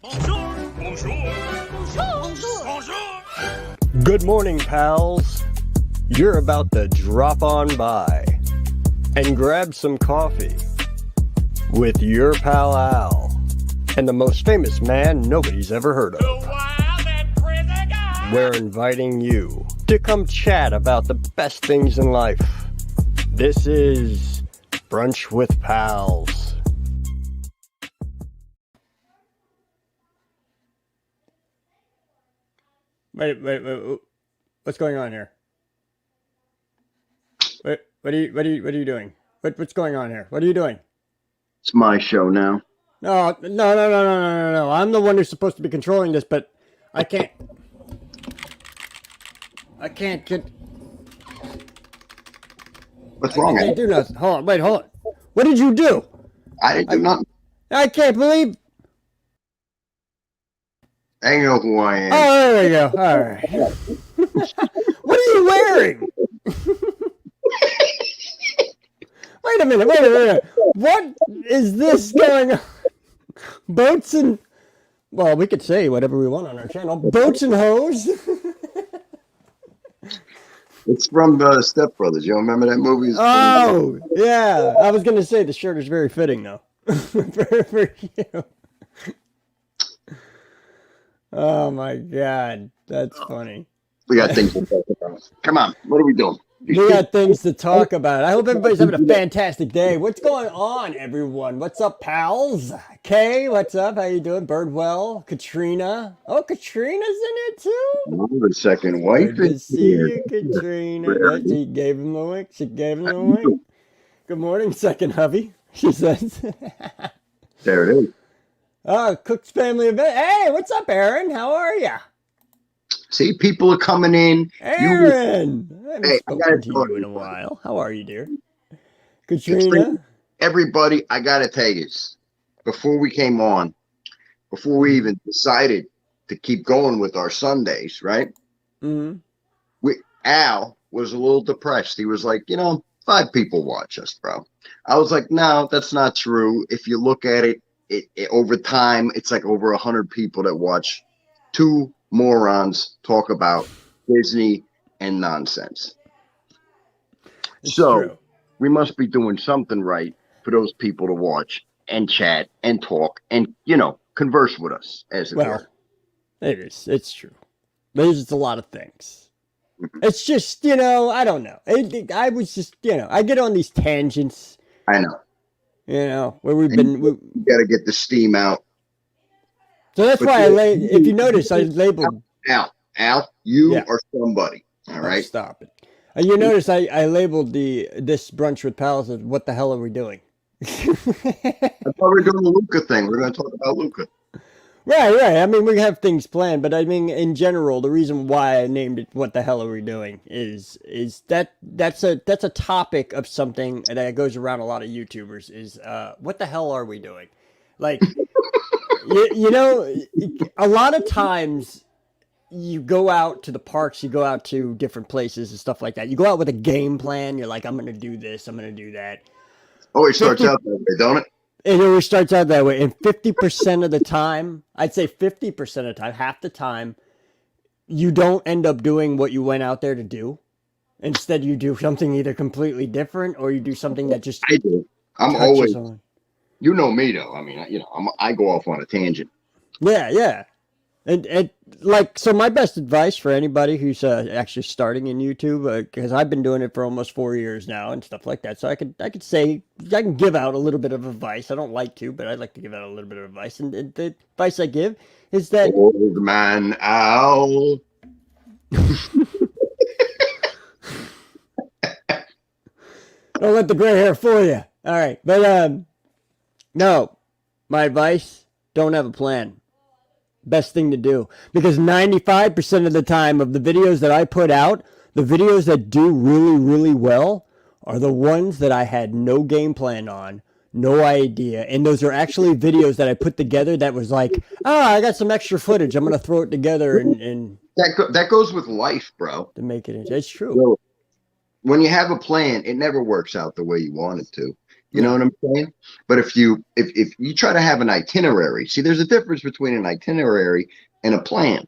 Bonjour. Bonjour. Bonjour. Bonjour. Good morning, pals. You're about to drop on by and grab some coffee with your pal Al and the most famous man nobody's ever heard of. The wild and crazy guy. We're inviting you to come chat about the best things in life. This is Brunch with Pals. Wait. What's going on here? What are you doing? What's going on here? What are you doing? It's my show now. No. I'm the one who's supposed to be controlling this, but I can't get. What's wrong? I can't do nothing. Hold on. What did you do? I didn't do nothing. I can't believe. I know who I am. Oh, there we go. All right. What are you wearing? Wait a minute. What is this going on? Boats and... Well, we could say whatever we want on our channel. Boats and hoes? It's from the Step Brothers. You remember that movie? Oh, yeah. I was going to say the shirt is very fitting, though. for you. Oh, my God. That's funny. We got things to talk about. Come on. What are we doing? We got things to talk about. I hope everybody's having a fantastic day. What's going on, everyone? What's up, pals? Kay, what's up? How you doing? Birdwell, Katrina. Oh, Katrina's in it too. Another second wife. Good to see you, Katrina. Yeah, she gave him the wink. Good morning, second hubby. She says. There it is. Oh, Cook's family event. Hey, what's up, Aaron? How are you? See, people are coming in. Aaron! I haven't Hey, spoken to you in a while. How are you, dear? Katrina? Everybody, I got to tell you this. Before we came on, before we even decided to keep going with our Sundays, right? Mm-hmm. Al was a little depressed. He was like, 5 people watch us, bro. I was like, no, that's not true. If you look at it, over time, it's like over 100 people that watch 2 morons talk about Disney and nonsense. It's so true. We must be doing something right for those people to watch and chat and talk and, converse with us, as it were. It is. It's true. There's just a lot of things. It's just, I don't know. I was just, I get on these tangents. I know. Where we got to get the steam out. So that's why if you notice, I labeled... Al, you are somebody, all right? Stop it. You notice I labeled this Brunch with Pals as what the hell are we doing? I thought we were doing the Luca thing. We're going to talk about Luca. Right. I mean, we have things planned, but I mean, in general, the reason why I named it "What the hell are we doing" is that's a topic of something that goes around a lot of YouTubers. Is what the hell are we doing? Like, a lot of times you go out to the parks, you go out to different places and stuff like that. You go out with a game plan. You're like, I'm going to do this, I'm going to do that. Always starts out that way, don't it? It always starts out that way. And 50% of the time, I'd say 50% of the time, half the time, you don't end up doing what you went out there to do. Instead, you do something either completely different or you do something that just... I do. I'm always... You know me, though. I mean, I go off on a tangent. Yeah. And so my best advice for anybody who's actually starting in YouTube, because I've been doing it for almost 4 years now and stuff like that. So I can give out a little bit of advice. I don't like to, but I like to give out a little bit of advice. And the advice I give is that... Old man Al. Don't let the gray hair fool you. All right. But, no, my advice, don't have a plan. Best thing to do, because 95% of the time of the videos that I put out, the videos that do really, really well are the ones that I had no game plan on, no idea. And those are actually videos that I put together that was like, I got some extra footage. I'm going to throw it together and that goes with life, bro. To make it, it's true. So, when you have a plan, it never works out the way you want it to. You know what I'm saying? But if you try to have an itinerary, see, there's a difference between an itinerary and a plan.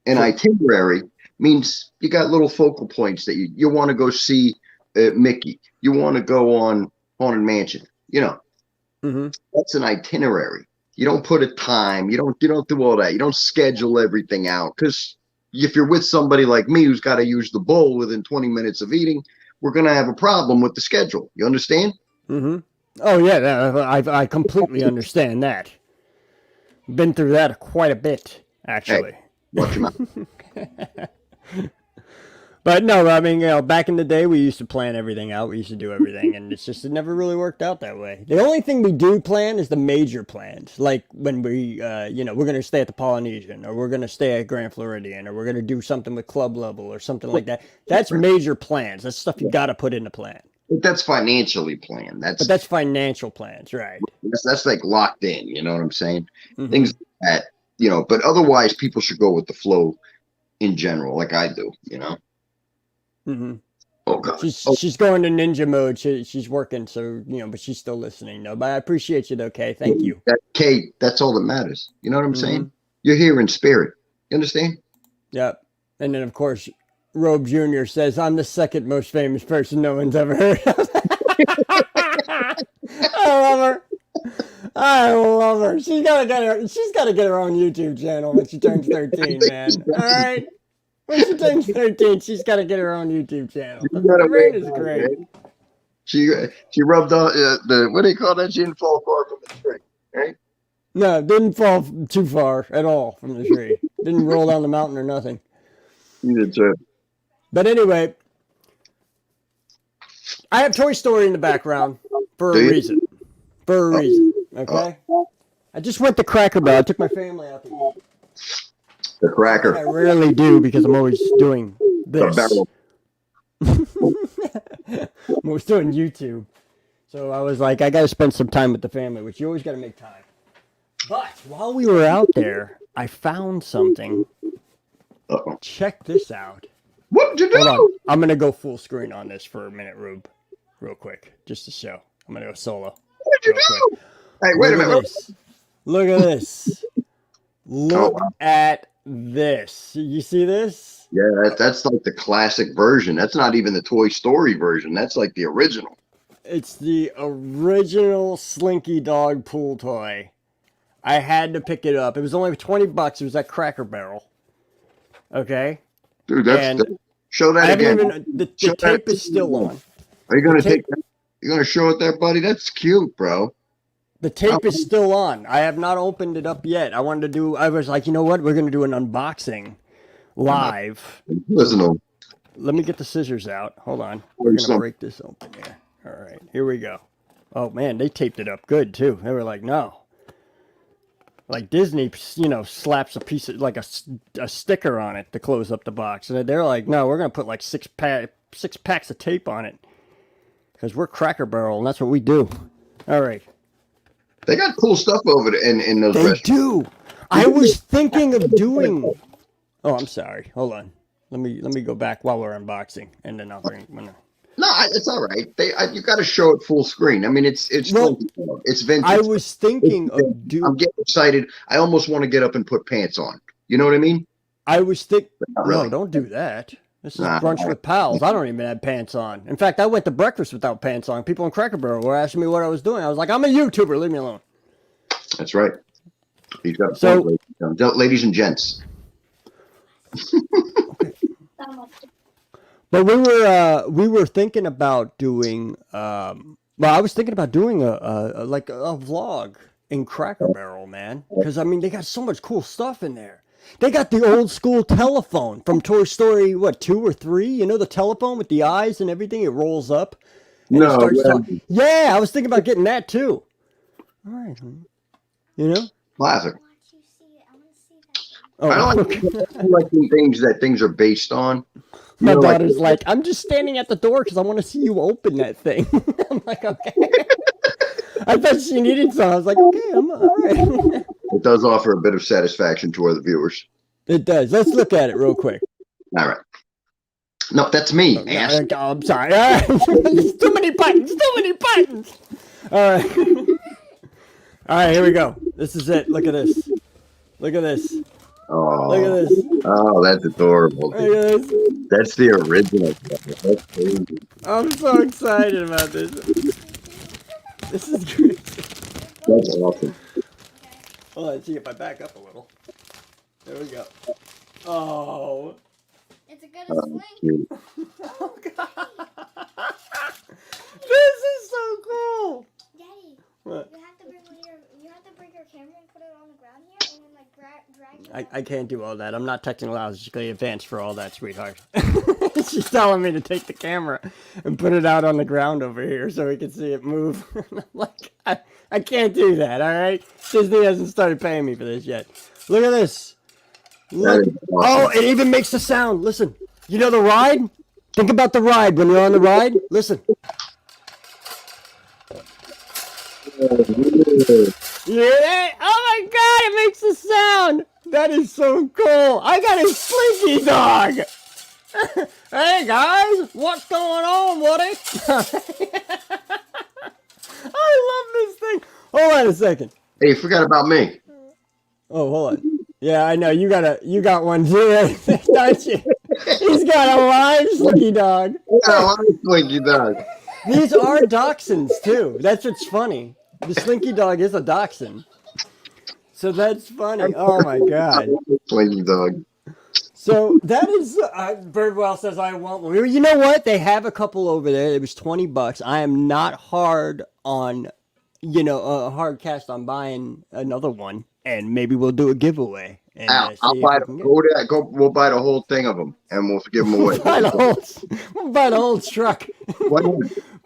An Sure. itinerary means you got little focal points that you want to go see Mickey. You want to go on Haunted Mansion. Mm-hmm. That's an itinerary. You don't put a time. You don't do all that. You don't schedule everything out because if you're with somebody like me who's got to use the bowl within 20 minutes of eating, we're gonna have a problem with the schedule. You understand? Mm-hmm. Oh yeah, I completely understand that. Been through that quite a bit, Hey, actually. watch your mouth. But no, I mean, back in the day, we used to plan everything out. We used to do everything, and it never really worked out that way. The only thing we do plan is the major plans, like when we're gonna stay at the Polynesian, or we're gonna stay at Grand Floridian, or we're gonna do something with club level, or something like that. That's major plans. That's stuff you got to put in the plan. But that's financially planned. But that's financial plans, right? That's like locked in. You know what I'm saying? Mm-hmm. Things like that. But otherwise, people should go with the flow in general, like I do. Mm-hmm. Oh God. She's going to ninja mode. She's working, so but she's still listening. No, but I appreciate you though, Kay. Thank you. Kate, that's all that matters. You know what I'm Mm-hmm. saying? You're here in spirit. You understand? Yep. And then of course, Robe Jr. says, "I'm the second most famous person no one's ever heard of." I love her. I love her. She's gotta get her own YouTube channel when she turns 13, man. All right. When she turns 13, she's got to get her own YouTube channel. The brain is great. Man. She rubbed on the what do you call that? She didn't fall far from the tree, right? No, didn't fall too far at all from the tree. Didn't roll down the mountain or nothing. You did too. But anyway, I have Toy Story in the background for a reason. For a reason, okay? I just went to Cracker Barrel. I took my family out to eat. The cracker. I rarely do because I'm always doing this. I'm always doing YouTube. So I was like, I got to spend some time with the family, which you always got to make time. But while we were out there, I found something. Uh-oh. Check this out. What did you do? Hold on. I'm going to go full screen on this for a minute, Rube. Real quick. Just to show. I'm going to go solo. What did you do? Hey, wait a minute. Look at this. Look at this. You see this? Yeah, that's like the classic version. That's not even the Toy Story version. That's like the original. It's the original Slinky Dog pool toy. I had to pick it up. It was only $20. It was at Cracker Barrel. Okay? Dude, show that again. The tape is still on. Are you going to take that? You going to show it there, buddy? That's cute, bro. The tape is still on. I have not opened it up yet. I was like, you know what? We're going to do an unboxing live. Listen, let me get the scissors out. Hold on. We're going to break this open here. All right. Here we go. Oh, man. They taped it up good, too. They were like, no. Like Disney, slaps a piece of, like a sticker on it to close up the box. And they're like, no, we're going to put like six packs of tape on it. Because we're Cracker Barrel, and that's what we do. All right. They got cool stuff over there in those restaurants. They do. I was thinking of doing. Oh, I'm sorry. Hold on. Let me go back while we're unboxing, and then I'll bring. No, it's all right. You got to show it full screen. I mean, it's vintage. I was thinking of doing. I'm getting excited. I almost want to get up and put pants on. You know what I mean? I was thinking. Really. No, don't do that. This is Brunch with Pals. I don't even have pants on. In fact, I went to breakfast without pants on. People in Cracker Barrel were asking me what I was doing. I was like, I'm a YouTuber. Leave me alone. That's right. He's got a point, ladies and gents. But we were thinking about doing. I was thinking about doing a vlog in Cracker Barrel, man. Because I mean, they got so much cool stuff in there. They got the old school telephone from Toy Story, 2 or 3? You know, the telephone with the eyes and everything? It rolls up. And No, yeah, I was thinking about getting that too. All right. You know? Classic. Oh, I don't like things are based on. My daughter's like, I'm just standing at the door because I want to see you open that thing. I'm like, okay. I thought she needed some. I was like, okay, I'm all right. It does offer a bit of satisfaction to other viewers. It does. Let's look at it real quick. All right. No, that's me. I'm sorry. There's too many buttons. Too many buttons. All right. All right, here we go. This is it. Look at this. Look at this. Oh, Look at this. oh, that's adorable. Look at this. That's the original. That's crazy. I'm so excited about this. This is great. That's awesome. Hold on, see if I back up a little. There we go. Oh. It's a good as swing. Cute. Oh God. This is so cool. Daddy, What? you have to bring your camera and put it on the ground here, and then like drag. I can't do all that. I'm not technologically advanced for all that, sweetheart. She's telling me to take the camera and put it out on the ground over here so we can see it move. I'm like, I can't do that, all right? Disney hasn't started paying me for this yet. Look at this. Look. Oh, it even makes the sound. Listen. You know the ride? Think about the ride when you're on the ride. Listen. You hear that? Oh my God, it makes the sound. That is so cool. I got a Slinky Dog. Hey guys, what's going on, Woody? I love this thing. Hold on a second. Hey, you forgot about me. Oh, hold on. Yeah, I know. You got one too, don't you? He's got a live Slinky Dog. Yeah, I love Slinky Dog. These are dachshunds too. That's what's funny. The Slinky Dog is a dachshund. So that's funny. Oh my God. Slinky Dog. So that is, Birdwell says I want one. You know what? They have a couple over there. It was $20. I am not hard on, hard cast on buying another one. And maybe we'll do a giveaway. And, I'll buy we'll buy the whole thing of them and we'll give them away. We'll buy the whole truck. What?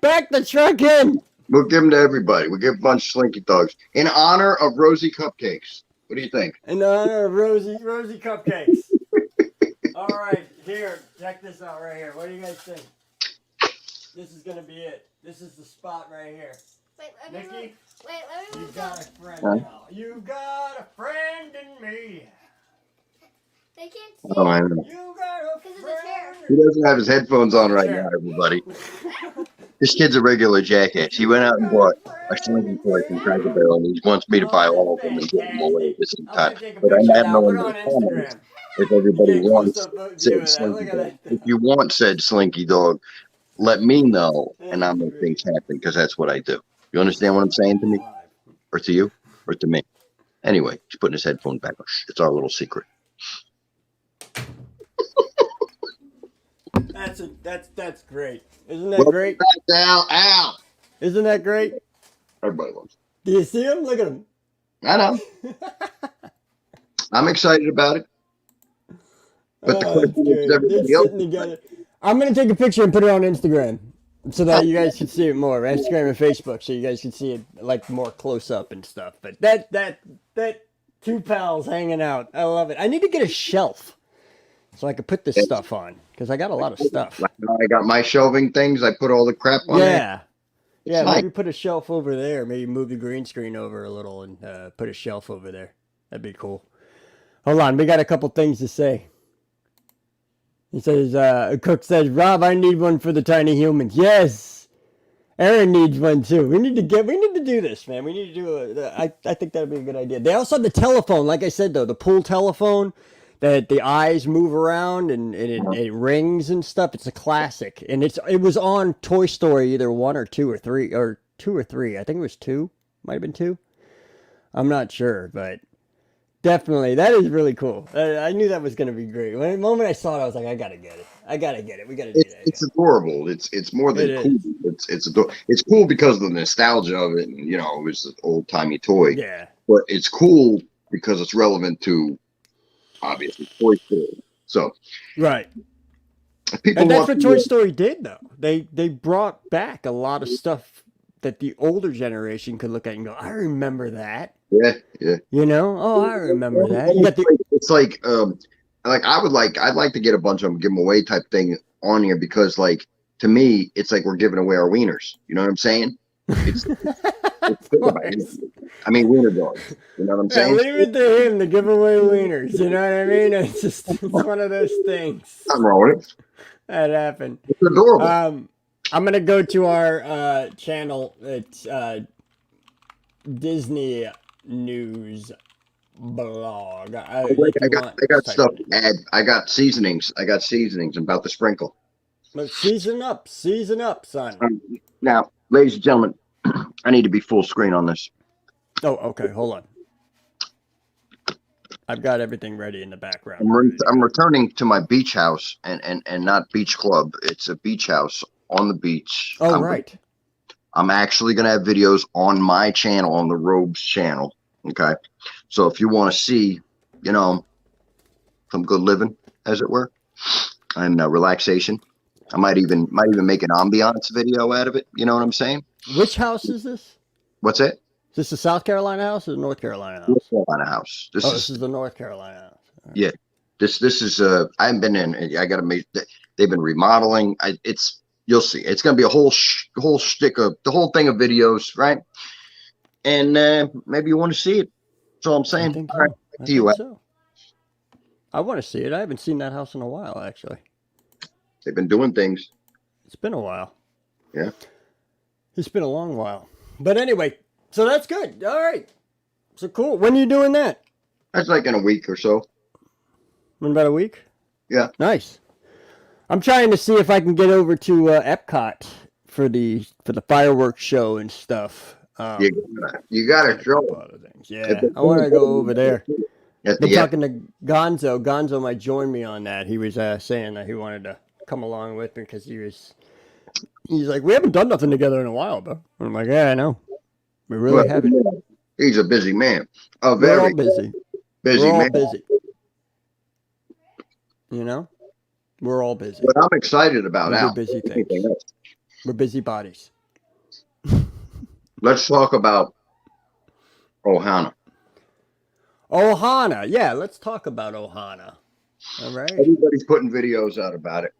Back the truck in. We'll give them to everybody. We'll give a bunch of Slinky Dogs in honor of Rosie Cupcakes. What do you think? In honor of Rosie Cupcakes. All right, here, check this out right here. What do you guys think? This is gonna be it. This is the spot right here. Wait, Nikki, let me you've move got a the. friend now. You've got a friend in me. They can't see. Oh, I know. You got a Because of the chair. friend. He doesn't have his headphones on right now, everybody. This kid's a regular jackass. He went out and bought a Slinky toy from Cracker Barrel, and he wants me to buy all of them and give them away at the same time. But I'm not knowing the comments if everybody wants said Slinky Dog. If you want said Slinky Dog, let me know, and I'll make things happen because that's what I do. You understand what I'm saying to me, or to you, or to me? Anyway, he's putting his headphones back on. It's our little secret. That's great. Isn't that great? Al. Isn't that great? Everybody loves Do you see him? Look at him. it. I know. I'm excited about it. But the question is, everybody else. Together. I'm gonna take a picture and put it on Instagram so that you guys can see it more. Instagram and Facebook, so you guys can see it like more close up and stuff. But that two pals hanging out, I love it. I need to get a shelf so I could put this stuff on because I got a lot of stuff. I got my shelving things. I put all the crap on there. Yeah, nice. maybe put a shelf over there. Maybe move the green screen over a little and put a shelf over there. That'd be cool. Hold on, we got a couple things to say. He says, Cook says, Rob, I need one for the tiny humans. Yes. Aaron needs one too. We need to do this, man. We need to do I think that'd be a good idea. They also have the telephone, like I said though, the pool telephone that the eyes move around and it rings and stuff. It's a classic. And it was on Toy Story either 1 or 2 or 3 or 2 or 3. I think it was 2. Might have been 2. I'm not sure, but definitely, that is really cool. I knew that was going to be great. When the moment I saw it, I was like, I gotta get it. We gotta do that. It's adorable. It's more than cool. It's cool because of the nostalgia of it. And, it was an old timey toy. Yeah. But it's cool because it's relevant to obviously Toy Story. So right. And that's what Toy Story did, though. They brought back a lot of stuff that the older generation could look at and go, I remember that. Yeah. Oh, I remember that. It's like I'd like to get a bunch of them, give them away type thing on here because, to me, it's like we're giving away our wieners. You know what I'm saying? It's I mean, wiener dogs. You know what I'm saying? Leave it to him to give away wieners. You know what I mean? It's one of those things. I'm wrong with it. That happened. It's adorable. I'm gonna go to our channel. It's Disney news blog. Oh, wait, If you want, I just got type stuff it in. to add. I got seasonings. I'm about to sprinkle. But season up, son. Now, ladies and gentlemen, I need to be full screen on this. Oh, okay. Hold on. I've got everything ready in the background. Ready to I'm go. returning to my beach house and not beach club. It's a beach house on the beach. Oh, right. I'm actually going to have videos on my channel, on the Robes channel. Okay. So if you want to see, you know, some good living, as it were, and relaxation, I might even make an ambiance video out of it. You know what I'm saying? Which house is this? What's it? Is this the South Carolina house or the North Carolina North house? Carolina house. Oh, this is the North Carolina house. All right. Yeah. This is I haven't been in. I got to make. They've been remodeling. It's you'll see. It's gonna be a whole shtick of the whole thing of videos, right? And maybe you want to see it. That's all I'm saying. I think All right, so. back to you. So. I want to see it. I haven't seen that house in a while, actually. They've been doing things. It's been a while. Yeah. It's been a long while. But anyway, so that's good. All right. So cool. When are you doing that? That's like in a week or so. In about a week? Yeah. Nice. I'm trying to see if I can get over to Epcot for the fireworks show and stuff. You gotta show. Yeah, I want to go over there. Been Yeah. talking to Gonzo. Gonzo might join me on that. He was saying that he wanted to come along with me because he's like, we haven't done nothing together in a while, bro. And I'm like, yeah, I know. We really haven't. He's a busy man. A We're very all busy. busy We're all man. busy. You know, we're all busy. What I'm excited about We now. do busy things. We're busy bodies. Let's talk about Ohana. Ohana. Yeah, let's talk about Ohana. All right. Everybody's putting videos out about it.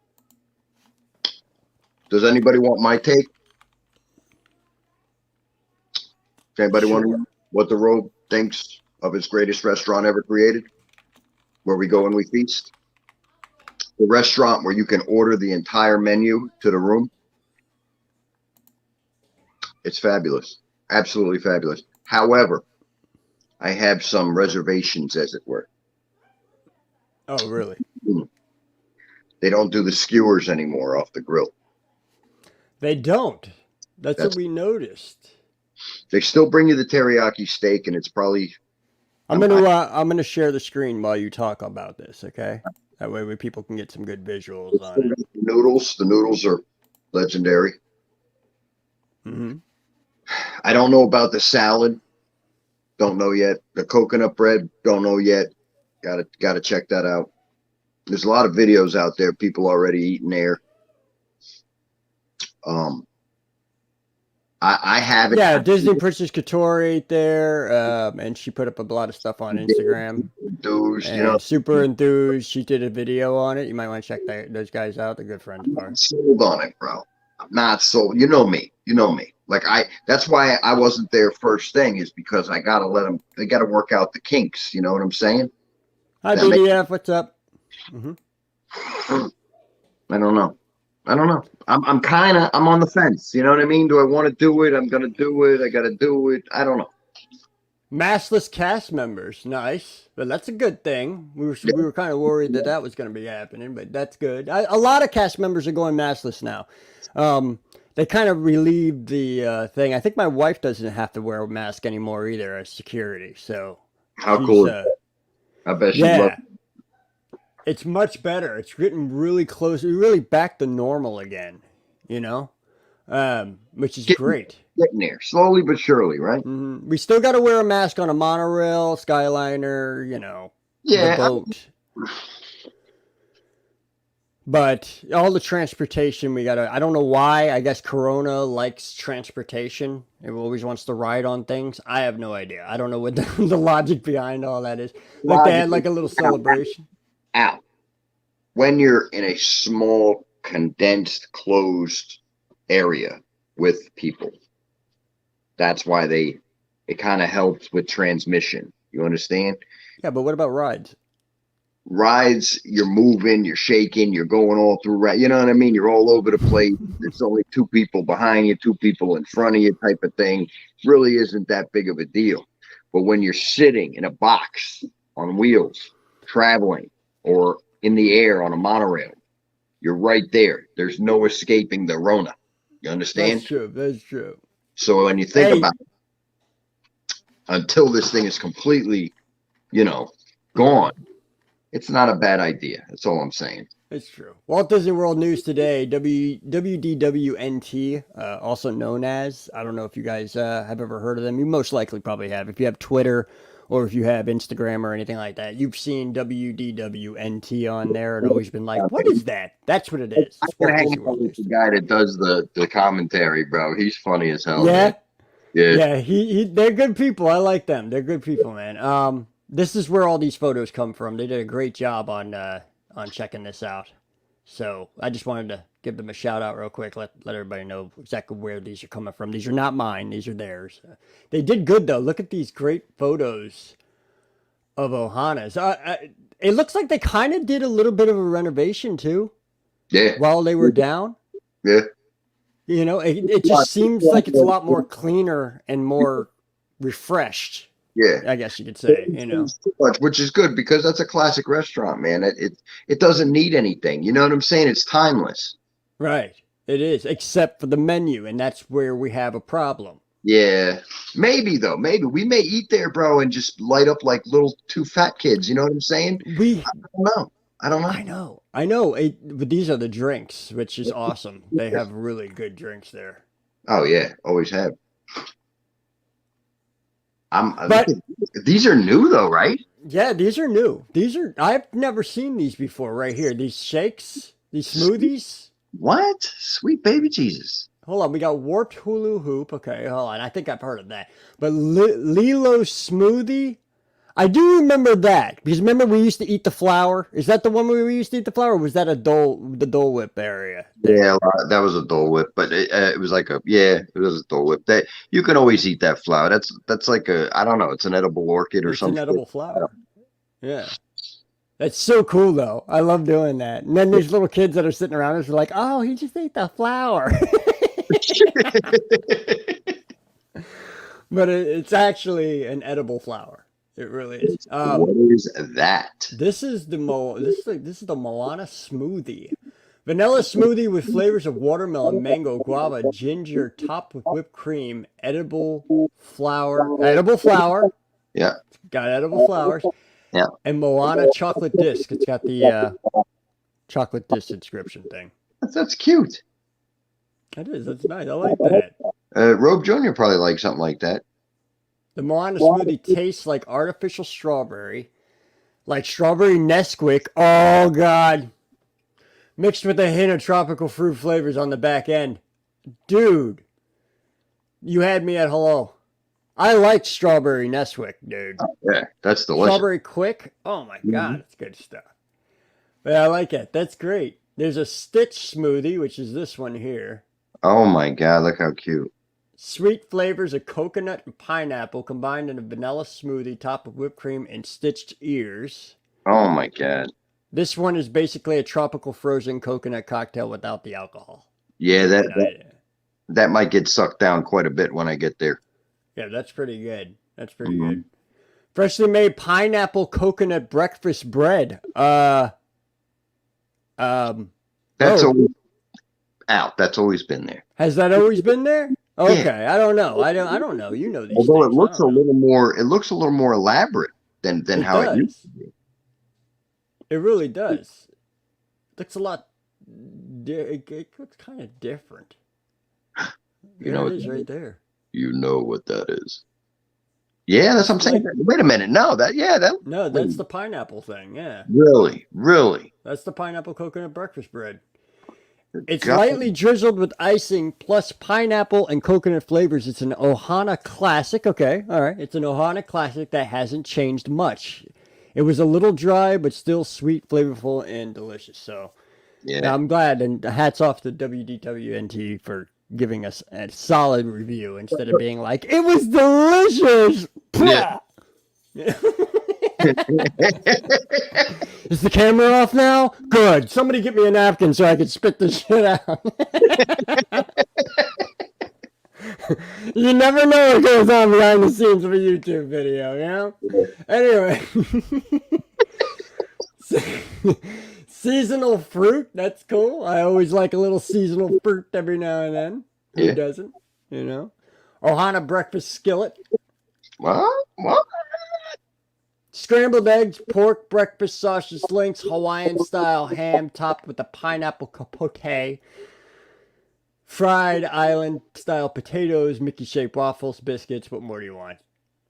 Does anybody want my take? Does anybody want to know what the Robe thinks of his greatest restaurant ever created? Where we go and we feast? The restaurant where you can order the entire menu to the room. It's fabulous. Absolutely fabulous. However, I have some reservations, as it were. Oh, really? They don't do the skewers anymore off the grill. They don't. That's what we noticed. They still bring you the teriyaki steak, and it's probably. I'm gonna share the screen while you talk about this. Okay, that way people can get some good visuals on it. The noodles are legendary. Mm-hmm. I don't know about the salad. Don't know yet. The coconut bread. Don't know yet. Gotta check that out. There's a lot of videos out there. People already eating there. I haven't. Yeah, Disney Princess Couture ate there, and she put up a lot of stuff on Instagram. Dudes, and Super Enthused. She did a video on it. You might want to check those guys out. They're good friends of ours. Sold on it, bro. I'm not sold. You know me. Like that's why I wasn't there first thing, is because I gotta let them. They gotta work out the kinks. You know what I'm saying? Hi, BDF. What's up? Mm-hmm. I don't know. I'm on the fence. You know what I mean? Do I want to do it? I'm gonna do it. I gotta do it. I don't know. Maskless cast members, nice, but that's a good thing. We were kind of worried that was going to be happening, but that's good. A lot of cast members are going maskless now. They kind of relieved the thing. I think my wife doesn't have to wear a mask anymore either as security. So how cool? I bet she loves it. It's much better. It's getting really close. We're really back to normal again, you know, which is great. Getting there slowly but surely, right? Mm-hmm. We still got to wear a mask on a monorail, Skyliner, you know, the boat. But all the transportation we got to, I don't know why. I guess Corona likes transportation. It always wants to ride on things. I have no idea. I don't know what the logic behind all that is. Like they had like a little celebration. When you're in a small, condensed, closed area with people, that's why it kind of helps with transmission. You understand? Yeah, but what about rides? rides, you're moving, you're shaking, you're going all through, you know what I mean? You're all over the place. There's only two people behind you, two people in front of you type of thing. Really isn't that big of a deal. But when you're sitting in a box on wheels, traveling, or in the air on a monorail, you're right there. There's no escaping the Rona. You understand? That's true. That's true. So when you think about it, until this thing is completely, gone, it's not a bad idea. That's all I'm saying. It's true. Walt Disney World News today, WDWNT, also known as, I don't know if you guys have ever heard of them. You most likely probably have. If you have Twitter or if you have Instagram or anything like that, you've seen WDWNT on there and always been like, what is that? That's what it is. It's Walt Disney World News. The guy that does the commentary, bro. He's funny as hell. Yeah? Man. Yeah. Yeah, they're good people. I like them. They're good people, man. This is where all these photos come from. They did a great job on checking this out. So I just wanted to give them a shout out real quick. Let everybody know exactly where these are coming from. These are not mine. These are theirs. They did good though. Look at these great photos of Ohana's. It looks like they kind of did a little bit of a renovation too. Yeah. While they were down. Yeah. It just seems like it's a lot more cleaner and more refreshed. Yeah, I guess you could say, which is good because that's a classic restaurant, man. It doesn't need anything. You know what I'm saying? It's timeless. Right. It is, except for the menu, and that's where we have a problem. Yeah, maybe though. Maybe we may eat there, bro, and just light up like little two fat kids. You know what I'm saying? I don't know. I know. But these are the drinks, which is awesome. They have really good drinks there. Oh yeah, always have. But these are new though, right? Yeah, these are new. I've never seen these before. Right here, these shakes, these smoothies. What? Sweet baby Jesus. Hold on, we got warped hula hoop. Okay, hold on. I think I've heard of that. But Lilo smoothie, I do remember that because remember we used to eat the flour. Is that the one where we used to eat the flour? Or was that the Dole Whip area? Yeah, that was a Dole Whip, but it was like it was a Dole Whip. That you can always eat that flour. That's like I don't know. It's an edible orchid or something. It's an edible flower. Yeah. That's so cool though. I love doing that. And then there's little kids that are sitting around us are like, oh, he just ate the flour. But it's actually an edible flower. It really is. What is that? This is the Moana smoothie. Vanilla smoothie with flavors of watermelon, mango, guava, ginger, topped with whipped cream, edible flour. Yeah. Got edible flowers. Yeah. And Moana chocolate disc. It's got the chocolate disc inscription thing. That's cute. That is. That's nice. I like that. Robe Jr. probably likes something like that. The Moana smoothie tastes like artificial strawberry, like strawberry Nesquik. Oh, God. Mixed with a hint of tropical fruit flavors on the back end. Dude, you had me at hello. I like strawberry Nesquik, dude. Yeah, that's delicious. Strawberry Quick. Oh, my God. It's good stuff. But I like it. That's great. There's a Stitch smoothie, which is this one here. Oh, my God. Look how cute. Sweet flavors of coconut and pineapple combined in a vanilla smoothie topped with whipped cream and stitched ears. Oh my God. This one is basically a tropical frozen coconut cocktail without the alcohol. Yeah, that might get sucked down quite a bit when I get there. Yeah, that's pretty good. That's pretty good. Freshly made pineapple coconut breakfast bread. That's always out. That's always been there. Has that always been there? Okay, Yeah. I don't know. I don't know. You know these Although things. it looks a little more elaborate than how it used to be. It really does. It looks a lot. It looks kind of different. You know, it is right there. You know what that is. Yeah, that's what I'm saying. Wait a minute. No, that's the pineapple thing. Yeah. Really. That's the pineapple coconut breakfast bread. It's lightly drizzled with icing plus pineapple and coconut flavors. It's an Ohana classic. Okay, all right. It's an Ohana classic that hasn't changed much. It was a little dry, but still sweet, flavorful, and delicious. So, yeah, I'm glad. And hats off to WDWNT for giving us a solid review instead of being like, it was delicious. Yeah. Is the camera off now? Good. Somebody get me a napkin so I can spit this shit out. You never know what goes on behind the scenes of a YouTube video, you know? Anyway. Seasonal fruit, that's cool. I always like a little seasonal fruit every now and then. Who doesn't? You know? Ohana breakfast skillet. What? Scrambled eggs, pork, breakfast sausage links, Hawaiian style ham topped with a pineapple capote. Fried island style potatoes, Mickey shaped waffles, biscuits. What more do you want?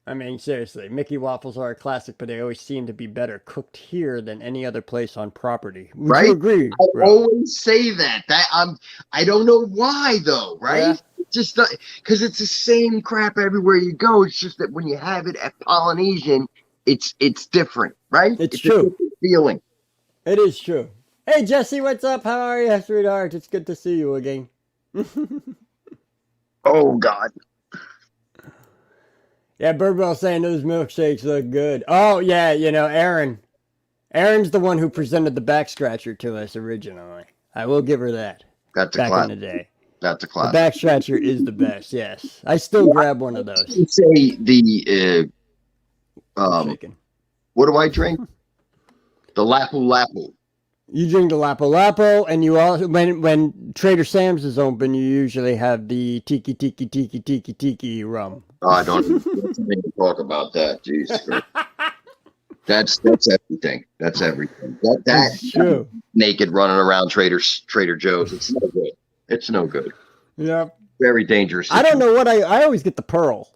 I mean, seriously, Mickey waffles are a classic, but they always seem to be better cooked here than any other place on property. Would you agree? I always say that. I don't know why though, right? Yeah. Just because it's the same crap everywhere you go. It's just that when you have it at Polynesian, it's different, right? It's true. A different feeling. It is true. Hey Jesse, what's up? How are you, sweetheart? It's good to see you again. Oh God. Yeah, Birdwell saying those milkshakes look good. Oh yeah, you know, Aaron's the one who presented the back scratcher to us originally. I will give her that. That's a back classic. in the day. That's a The classic. back scratcher is the best. Yes, I still grab one of those. You say the Shaking. what do I drink? The Lapu Lapu. You drink the Lapo Lapo, and you also when Trader Sam's is open, you usually have the tiki rum. Oh, I don't even talk about that. Jesus Christ. That's everything. That's everything. That's true. Naked running around Trader Joe's. It's no good. It's no good. Yeah. Very dangerous. I don't know what I always get the pearl.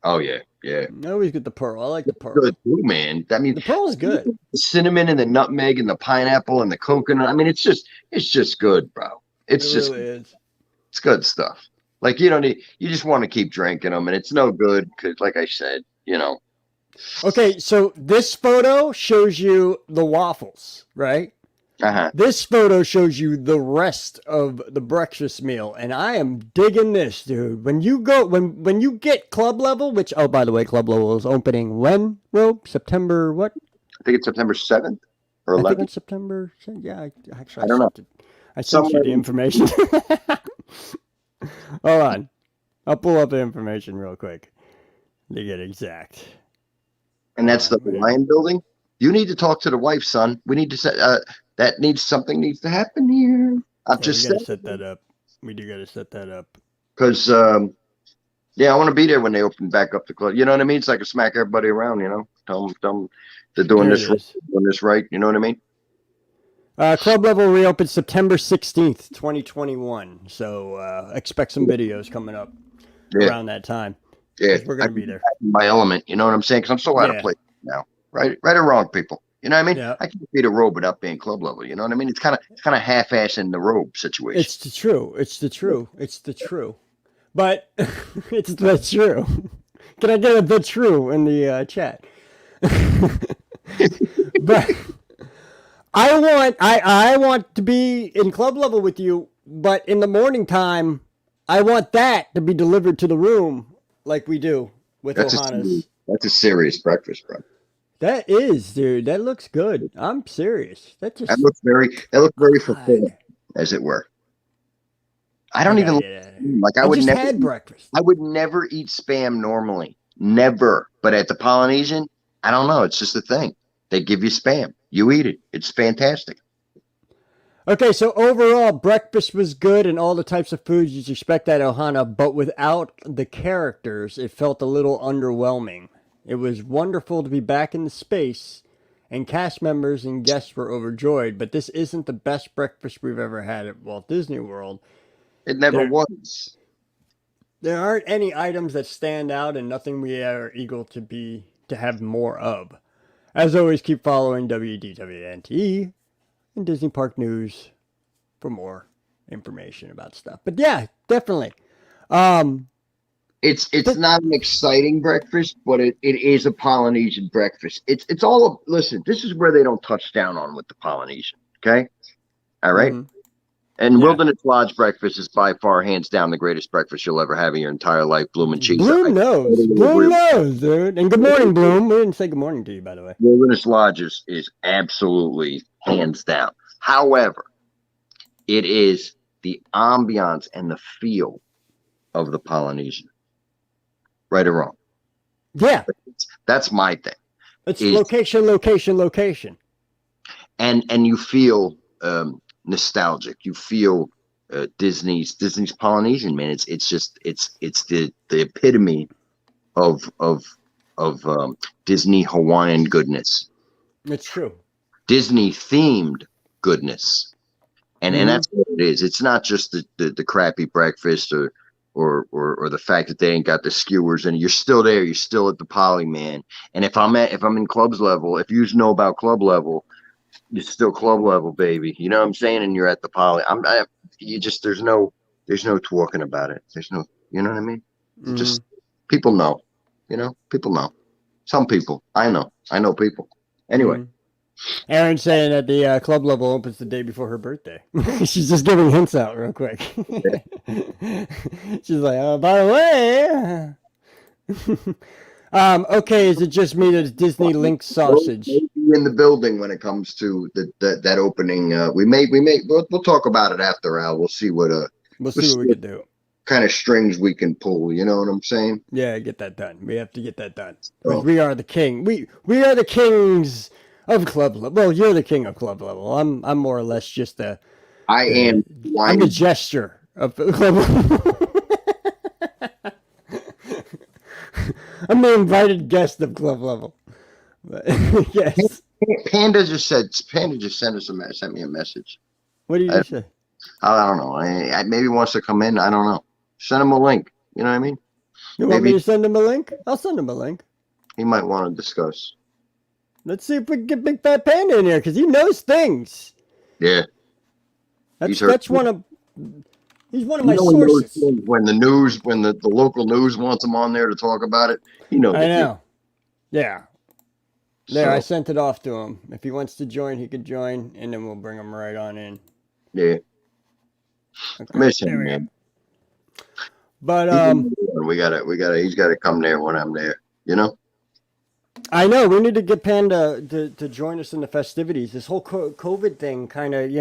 Oh yeah. I always get the pearl. I like the pearl. Good too, man. I mean, The pearl is good. The cinnamon and the nutmeg and the pineapple and the coconut. I mean, it's just good, bro. It's It just really is. It's good stuff. Like you just want to keep drinking them, and it's no good because, like I said, Okay, so this photo shows you the waffles, right? This photo shows you the rest of the breakfast meal, and I am digging this, dude. When you go, when you get club level, which by the way, club level is opening when, Rob? September what? I think it's September 7th or 11th. I think it's September. Yeah, actually, I don't know. I sent you the information. Hold on, I'll pull up the information real quick to get exact. And that's the Lion Building. You need to talk to the wife, son. We need to set. Something needs to happen here. I'm just gotta set that up. We do gotta set that up. Because I want to be there when they open back up the club. You know what I mean? It's like a smack everybody around. Tell them they're doing this right. You know what I mean? Club level reopens September 16th, 2021. So expect some videos coming up around that time. Yeah, we're gonna be there. My element. You know what I'm saying? Because I'm so out of place now. Right or wrong, people. You know what I mean? Yeah. I can't be the robe without being club level. You know what I mean? It's kind of half-ass in the robe situation. It's the true. But it's the true. Can I get a the true in the chat? But I want to be in club level with you, but in the morning time, I want that to be delivered to the room like we do with Ohana's. That's a serious breakfast, bro. That is, dude. That looks good. I'm serious. That looks very fulfilling, as it were. I don't I would never had breakfast. I would never eat Spam normally. Never. But at the Polynesian, I don't know. It's just a thing. They give you Spam. You eat it. It's fantastic. Okay, so overall, breakfast was good and all the types of foods you'd expect at Ohana, but without the characters, it felt a little underwhelming. It was wonderful to be back in the space, and cast members and guests were overjoyed, but this isn't the best breakfast we've ever had at Walt Disney World. It never was. There aren't any items that stand out and nothing we are eager to have more of. As always, keep following WDWNT and Disney Park News for more information about stuff. But yeah, definitely. It's not an exciting breakfast, but it is a Polynesian breakfast. It's all listen, this is where they don't touch down on with the Polynesian. Okay? All right? Mm-hmm. And Yeah. Wilderness Lodge breakfast is by far, hands down, the greatest breakfast you'll ever have in your entire life. Bloom and cheese. Bloom knows. totally Bloom agree. knows, dude. And good morning, Bloom. We didn't say good morning to you, by the way. Wilderness Lodge is absolutely hands down. However, it is the ambiance and the feel of the Polynesian. Right or wrong? Yeah. That's my thing. It's Is- location. And you feel nostalgic. You feel Disney's Polynesian, man. It's just the epitome of Disney Hawaiian goodness, It's true. Disney themed goodness, and Mhm. that's what it is. It's not just the crappy breakfast or the fact that they ain't got the skewers, and you're still there. You're still at the Poly, man. And if I'm in clubs level, if you know about club level, you're still club level, baby. You know what I'm saying? And you're at the Poly. You just there's no talking about it. There's no, you know what I mean? Mhm. Just people know. You know, people know. Some people. I know people. Anyway. Mhm. Aaron's saying that the club level opens the day before her birthday. She's just giving hints out real quick. She's like, oh, by the way. Okay, is it just me that's Disney Link sausage? We'll be in the building when it comes to that opening. We'll talk about it after Al. We'll see what We'll see what we can do. kind of strings we can pull. You know what I'm saying? Yeah, get that done. We have to get that done. So- 'Cause we are the king. We are the kings of club level. Well, you're the king of club level. I'm more or less just the I am. I'm the gesture of the club level. I'm the invited guest of club level. But, yes. Panda just sent us sent me a message. What do you say? I don't know. Maybe he wants to come in. I don't know. Send him a link. You know what I mean? You want me maybe- to send him a link? I'll send him a link. He might want to discuss. Let's see if we can get Big Fat Panda in here because he knows things. Yeah. He's heard- He's one of my know when those sources. things- when the local news wants him on there to talk about it, I know. Yeah. There, I So, sent it off to him. If he wants to join, he could join, and then we'll bring him right on in. yeah. Okay, Miss there him, we go. man. But He's gotta come there when I'm there. You know? I know we need to get Panda to join us in the festivities. This whole COVID thing, kind of, he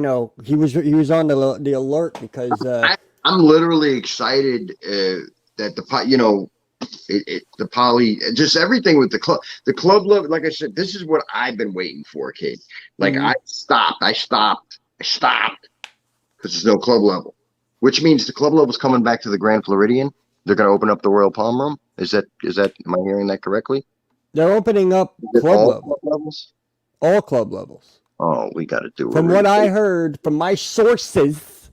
was on the alert because I'm literally excited that the Poly, just everything with the club level. Like I said, this is what I've been waiting for, kid. Like Mhm. I stopped because there's no club level, which means the club level's coming back to the Grand Floridian. They're going to open up the Royal Palm Room. Is that? Am I hearing that correctly? they're opening up Is it club all level, club levels? all club levels. Oh, we got to do it. From what I heard from my sources,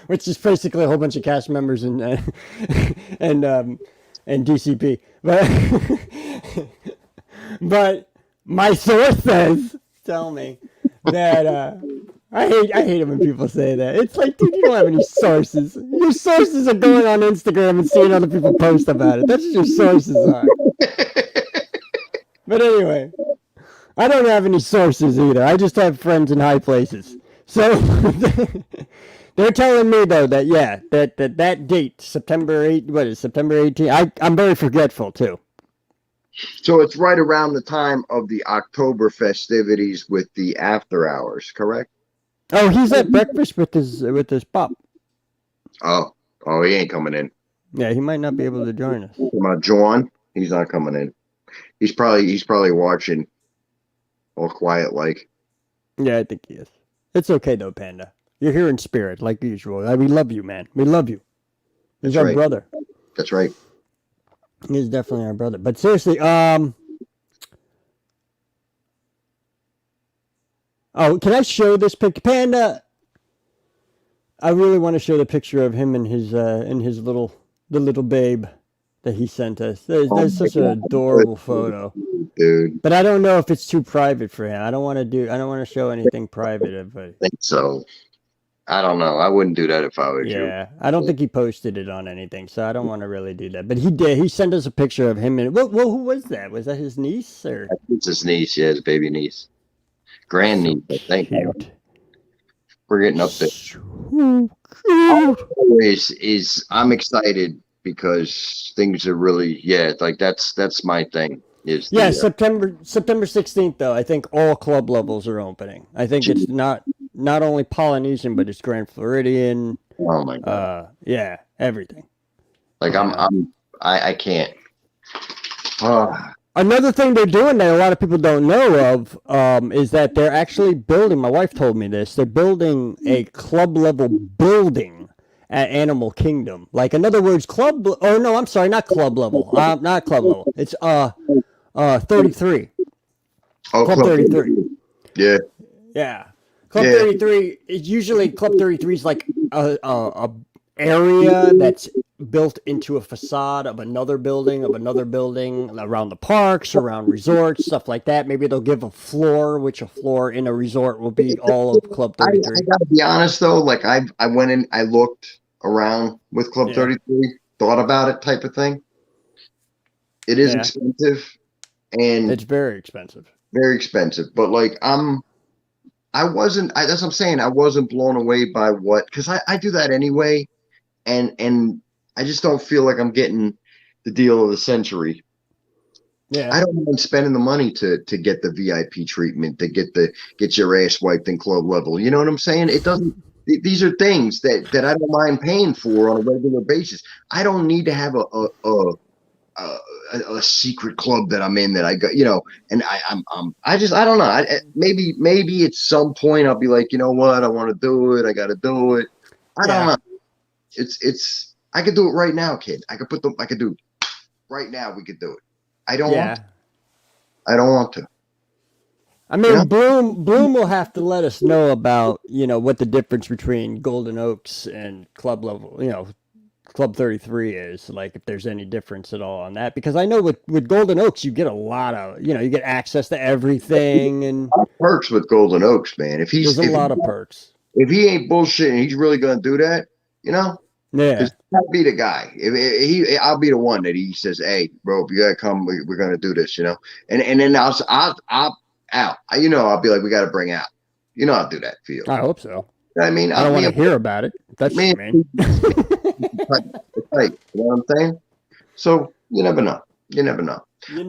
which is basically a whole bunch of cast members and DCP, but my sources tell me that I hate it when people say that. It's like, dude, you don't have any sources. Your sources are going on Instagram and seeing other people post about it. That's what your sources are. But anyway, I don't have any sources either. I just have friends in high places. So they're telling me though that date, September 8th, what is September 18th? I'm very forgetful too. So it's right around the time of the October festivities with the after hours, correct? Oh, he's at breakfast with his pop. Oh, he ain't coming in. Yeah, he might not be able to join us. Come on, John. He's not coming in. He's probably watching, all quiet like. Yeah, I think he is. It's okay though, Panda. You're here in spirit, like usual. We love you, man. We love you. He's That's our right. brother. That's right. He's definitely our brother. But seriously, oh, can I show this picture, Panda? I really want to show the picture of him and his little babe that he sent us. That's such an adorable photo. Dude, But I don't know if it's too private for him. I don't want to show anything private of it. I think so. I don't know. I wouldn't do that if I was you. Yeah, I don't think he posted it on anything, so I don't want to really do that. But he did. He sent us a picture of him and well, who was that? Was that his niece or It's his niece, yeah, his baby niece. Grandniece, I think. cute? We're getting up there. So good. I'm excited because things are really like that's my thing. Is Yeah, the September 16th though. I think all club levels are opening. I think it's not only Polynesian, but it's Grand Floridian. oh my god! Yeah, everything. Like You know. I can't. Oh, Another thing they're doing that a lot of people don't know of is that they're actually building. My wife told me this. They're building a club level building at Animal Kingdom. Like in other words, Oh no, I'm sorry, not club level. Not club level. It's 33. oh, Club 33. Yeah, Yeah. Club yeah. 33 is usually Club 33 is like a area that's built into a facade of another building around the parks, around resorts, stuff like that. Maybe they'll give a floor, which a floor in a resort will be all of Club I 33. gotta be honest though. Like I went in, I looked around with Club Yeah. 33, thought about it, type of thing. It is Yeah. expensive and It's very expensive. very expensive, but like I wasn't. That's what I'm saying. I wasn't blown away by because I do that anyway, and I just don't feel like I'm getting the deal of the century. Yeah. I don't mind spending the money to get the VIP treatment, to get your ass wiped in club level. You know what I'm saying? It doesn't. These are things that I don't mind paying for on a regular basis. I don't need to have a secret club that I'm in that I got, and I don't know. Maybe at some point I'll be like, you know what, I want to do it. I got to do it. I don't know. I could do it right now, kid. I could do it right now. We could do it. I don't want to. I don't want to. I mean, Bloom will have to let us know about, what the difference between Golden Oaks and club level, Club 33 is, like if there's any difference at all on that. Because I know with Golden Oaks, you get a lot of, you get access to everything and Perks with Golden Oaks, man. there's a lot of perks. If he ain't bullshitting, he's really going to do that, Yeah. Because I'll be the guy. I'll be the one that he says, "Hey, bro, you gotta come. We're gonna do this," And then I'll out. I'll be like, "We gotta bring out." I'll do that for you. I hope so. I mean, I don't want to hear about it. That's what I mean. Right. You know what I'm saying? So you never know. You never know. You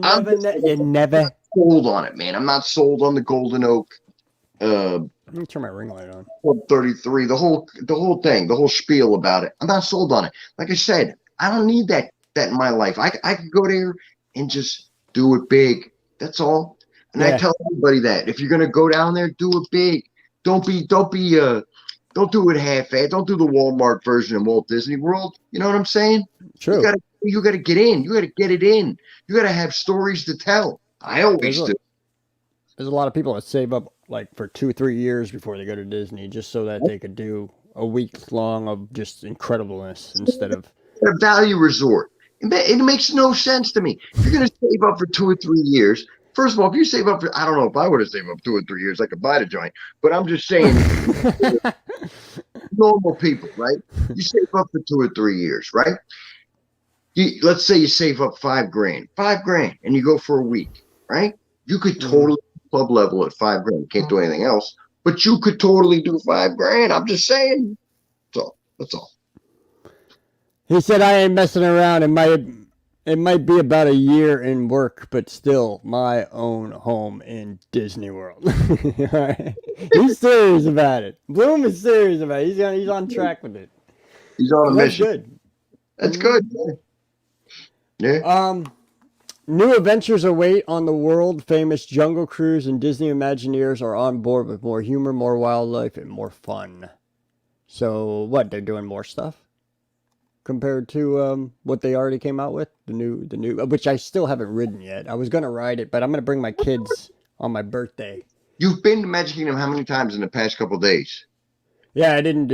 never. Sold on it, man. I'm not sold on the Golden Oak. Let me turn my ring light on. Club 33, the whole thing, the whole spiel about it. I'm not sold on it. Like I said, I don't need that in my life. I could go there and just do it big. That's all. And I tell everybody that if you're gonna go down there, do it big. Don't do it half-assed. Don't do the Walmart version of Walt Disney World. You know what I'm saying? True. You gotta get in. You gotta get it in. You gotta have stories to tell. I always do. There's a lot of people that save up like for 2-3 years before they go to Disney just so that they could do a week long of just incredibleness instead of a value resort. It makes no sense to me. If you're going to save up for 2 or 3 years, first of all, if you save up for, I don't know if I would have saved up 2 or 3 years, I could buy the joint, but I'm just saying, normal people, right? You save up for 2 or 3 years, right? Let's say you save up $5,000, and you go for a week, right? You could totally club level at $5,000. Can't do anything else, but you could totally do $5,000. I'm just saying. So that's all. He said, "I ain't messing around. It might be about a year in work, but still my own home in Disney World." He's serious about it. Bloom is serious about it. He's on track with it. He's on a mission. Good. That's good. Yeah. New adventures await on the world famous Jungle Cruise, and Disney Imagineers are on board with more humor, more wildlife, and more fun. So what? They're doing more stuff compared to what they already came out with. The new, which I still haven't ridden yet. I was gonna ride it, but I'm gonna bring my kids on my birthday. You've been to Magic Kingdom how many times in the past couple of days? Yeah, I didn't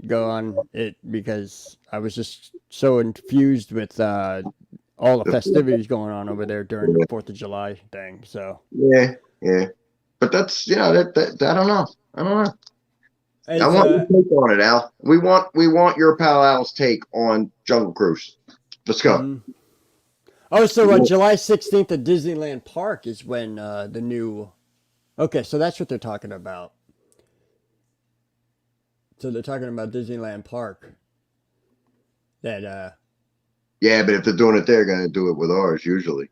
go on it because I was just so infused with all the festivities going on over there during the 4th of July thing. So yeah, but that's that I don't know. I want your take on it, Al. We want your pal Al's take on Jungle Cruise. Let's go. Oh, so July 16th at Disneyland Park is when the new. Okay, so that's what they're talking about. So they're talking about Disneyland Park. That Yeah, but if they're doing it, they're going to do it with ours usually.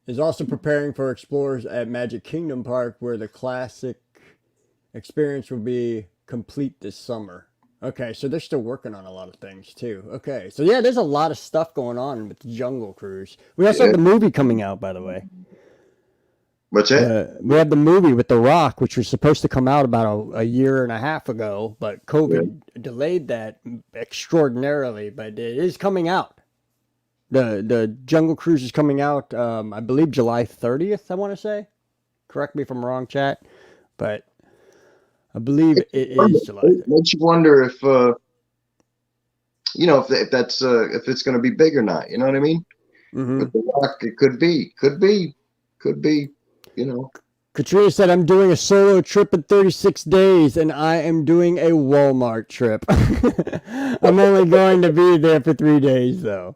is also preparing for explorers at Magic Kingdom Park, where the classic experience will be complete this summer. Okay, so they're still working on a lot of things too. Okay, so yeah, there's a lot of stuff going on with the Jungle Cruise. We also Yeah. have the movie coming out, by the way. What's that? We have the movie with The Rock, which was supposed to come out about a year and a half ago, but COVID delayed that extraordinarily. But it is coming out. The Jungle Cruise is coming out, I believe July 30th, I want to say. Correct me if I'm wrong, chat. But I believe it is July 30th. It makes you wonder if you know, if that's if it's going to be big or not. You know what I mean? Mm-hmm. With The Rock, it could be. You know. Katrina said, I'm doing a solo trip in 36 days, and I am doing a Walmart trip. I'm only going to be there for 3 days, though.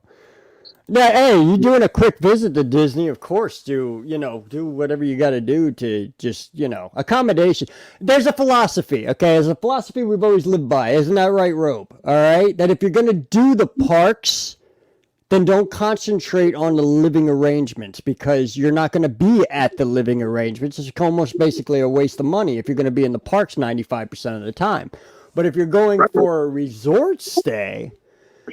Yeah, hey, you doing a quick visit to Disney, of course, do whatever you got to do to just, accommodation. There's a philosophy, okay? There's a philosophy we've always lived by. Isn't that right, Rope? All right? That if you're going to do the parks, then don't concentrate on the living arrangements, because you're not going to be at the living arrangements. It's almost basically a waste of money if you're going to be in the parks 95% of the time. But if you're going for a resort stay,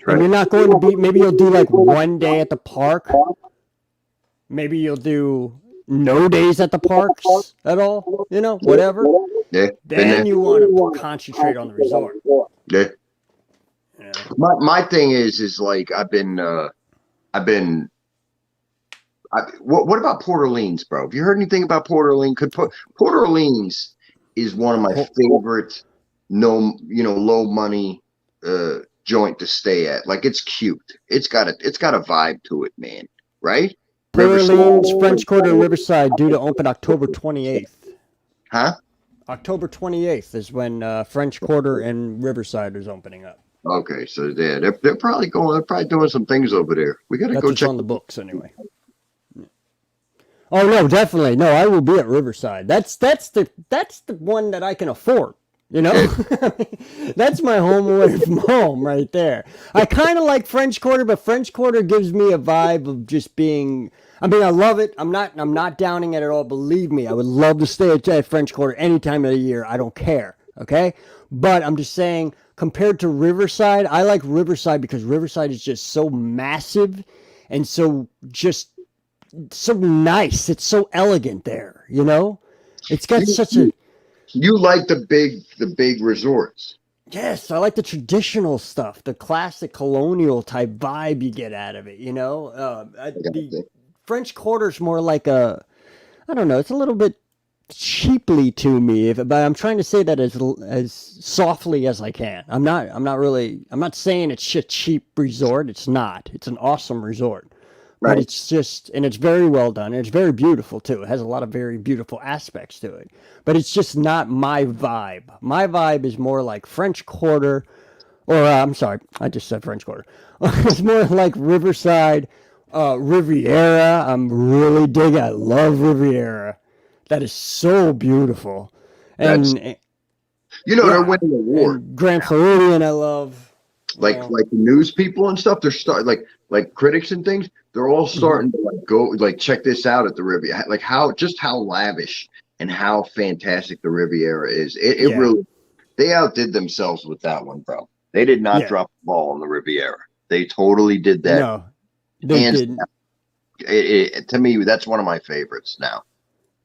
and you're not going to be, maybe you'll do like 1 day at the park. Maybe you'll do no days at the parks at all, whatever. Yeah. Then you want to concentrate on the resort. Yeah. Yeah. My thing is like what about Port Orleans, bro? Have you heard anything about Port Orleans? Port Orleans is one of my favorite low money joint to stay at. Like, it's cute. It's got a vibe to it, man. Right? Port Orleans, French Quarter, and Riverside due to open October 28th. Huh? October 28th is when French Quarter and Riverside is opening up. Okay, so yeah, they're probably doing some things over there. We gotta go check on the books anyway. Oh no, definitely no. I will be at Riverside. That's the one that I can afford. That's my home away from home right there. I kind of like French Quarter, but French Quarter gives me a vibe of just being. I mean, I love it. I'm not downing it at all. Believe me, I would love to stay at French Quarter any time of the year. I don't care. Okay, but I'm just saying, compared to Riverside, I like Riverside because Riverside is just so massive and so nice. It's so elegant there. It's got such a. You like the big resorts. Yes, I like the traditional stuff, the classic colonial type vibe you get out of it, The French Quarter's more like I don't know, it's a little bit cheaply to me, but I'm trying to say that as softly as I can. I'm not saying it's a cheap resort. It's not. It's an awesome resort. Right. But it's just, and it's very well done, and it's very beautiful too. It has a lot of very beautiful aspects to it. But it's just not my vibe. My vibe is more like French Quarter, or I'm sorry, I just said French Quarter. It's more like Riverside, Riviera. I'm really digging. I love Riviera. That is so beautiful. And they're winning awards. Grand Floridian, I love. Like the news people and stuff, they're like critics and things. They're all starting to go check this out at the Riviera. Like how lavish and how fantastic the Riviera is. It really, they outdid themselves with that one, bro. They did not drop the ball on the Riviera. They totally did that. No, they didn't. To me, that's one of my favorites now.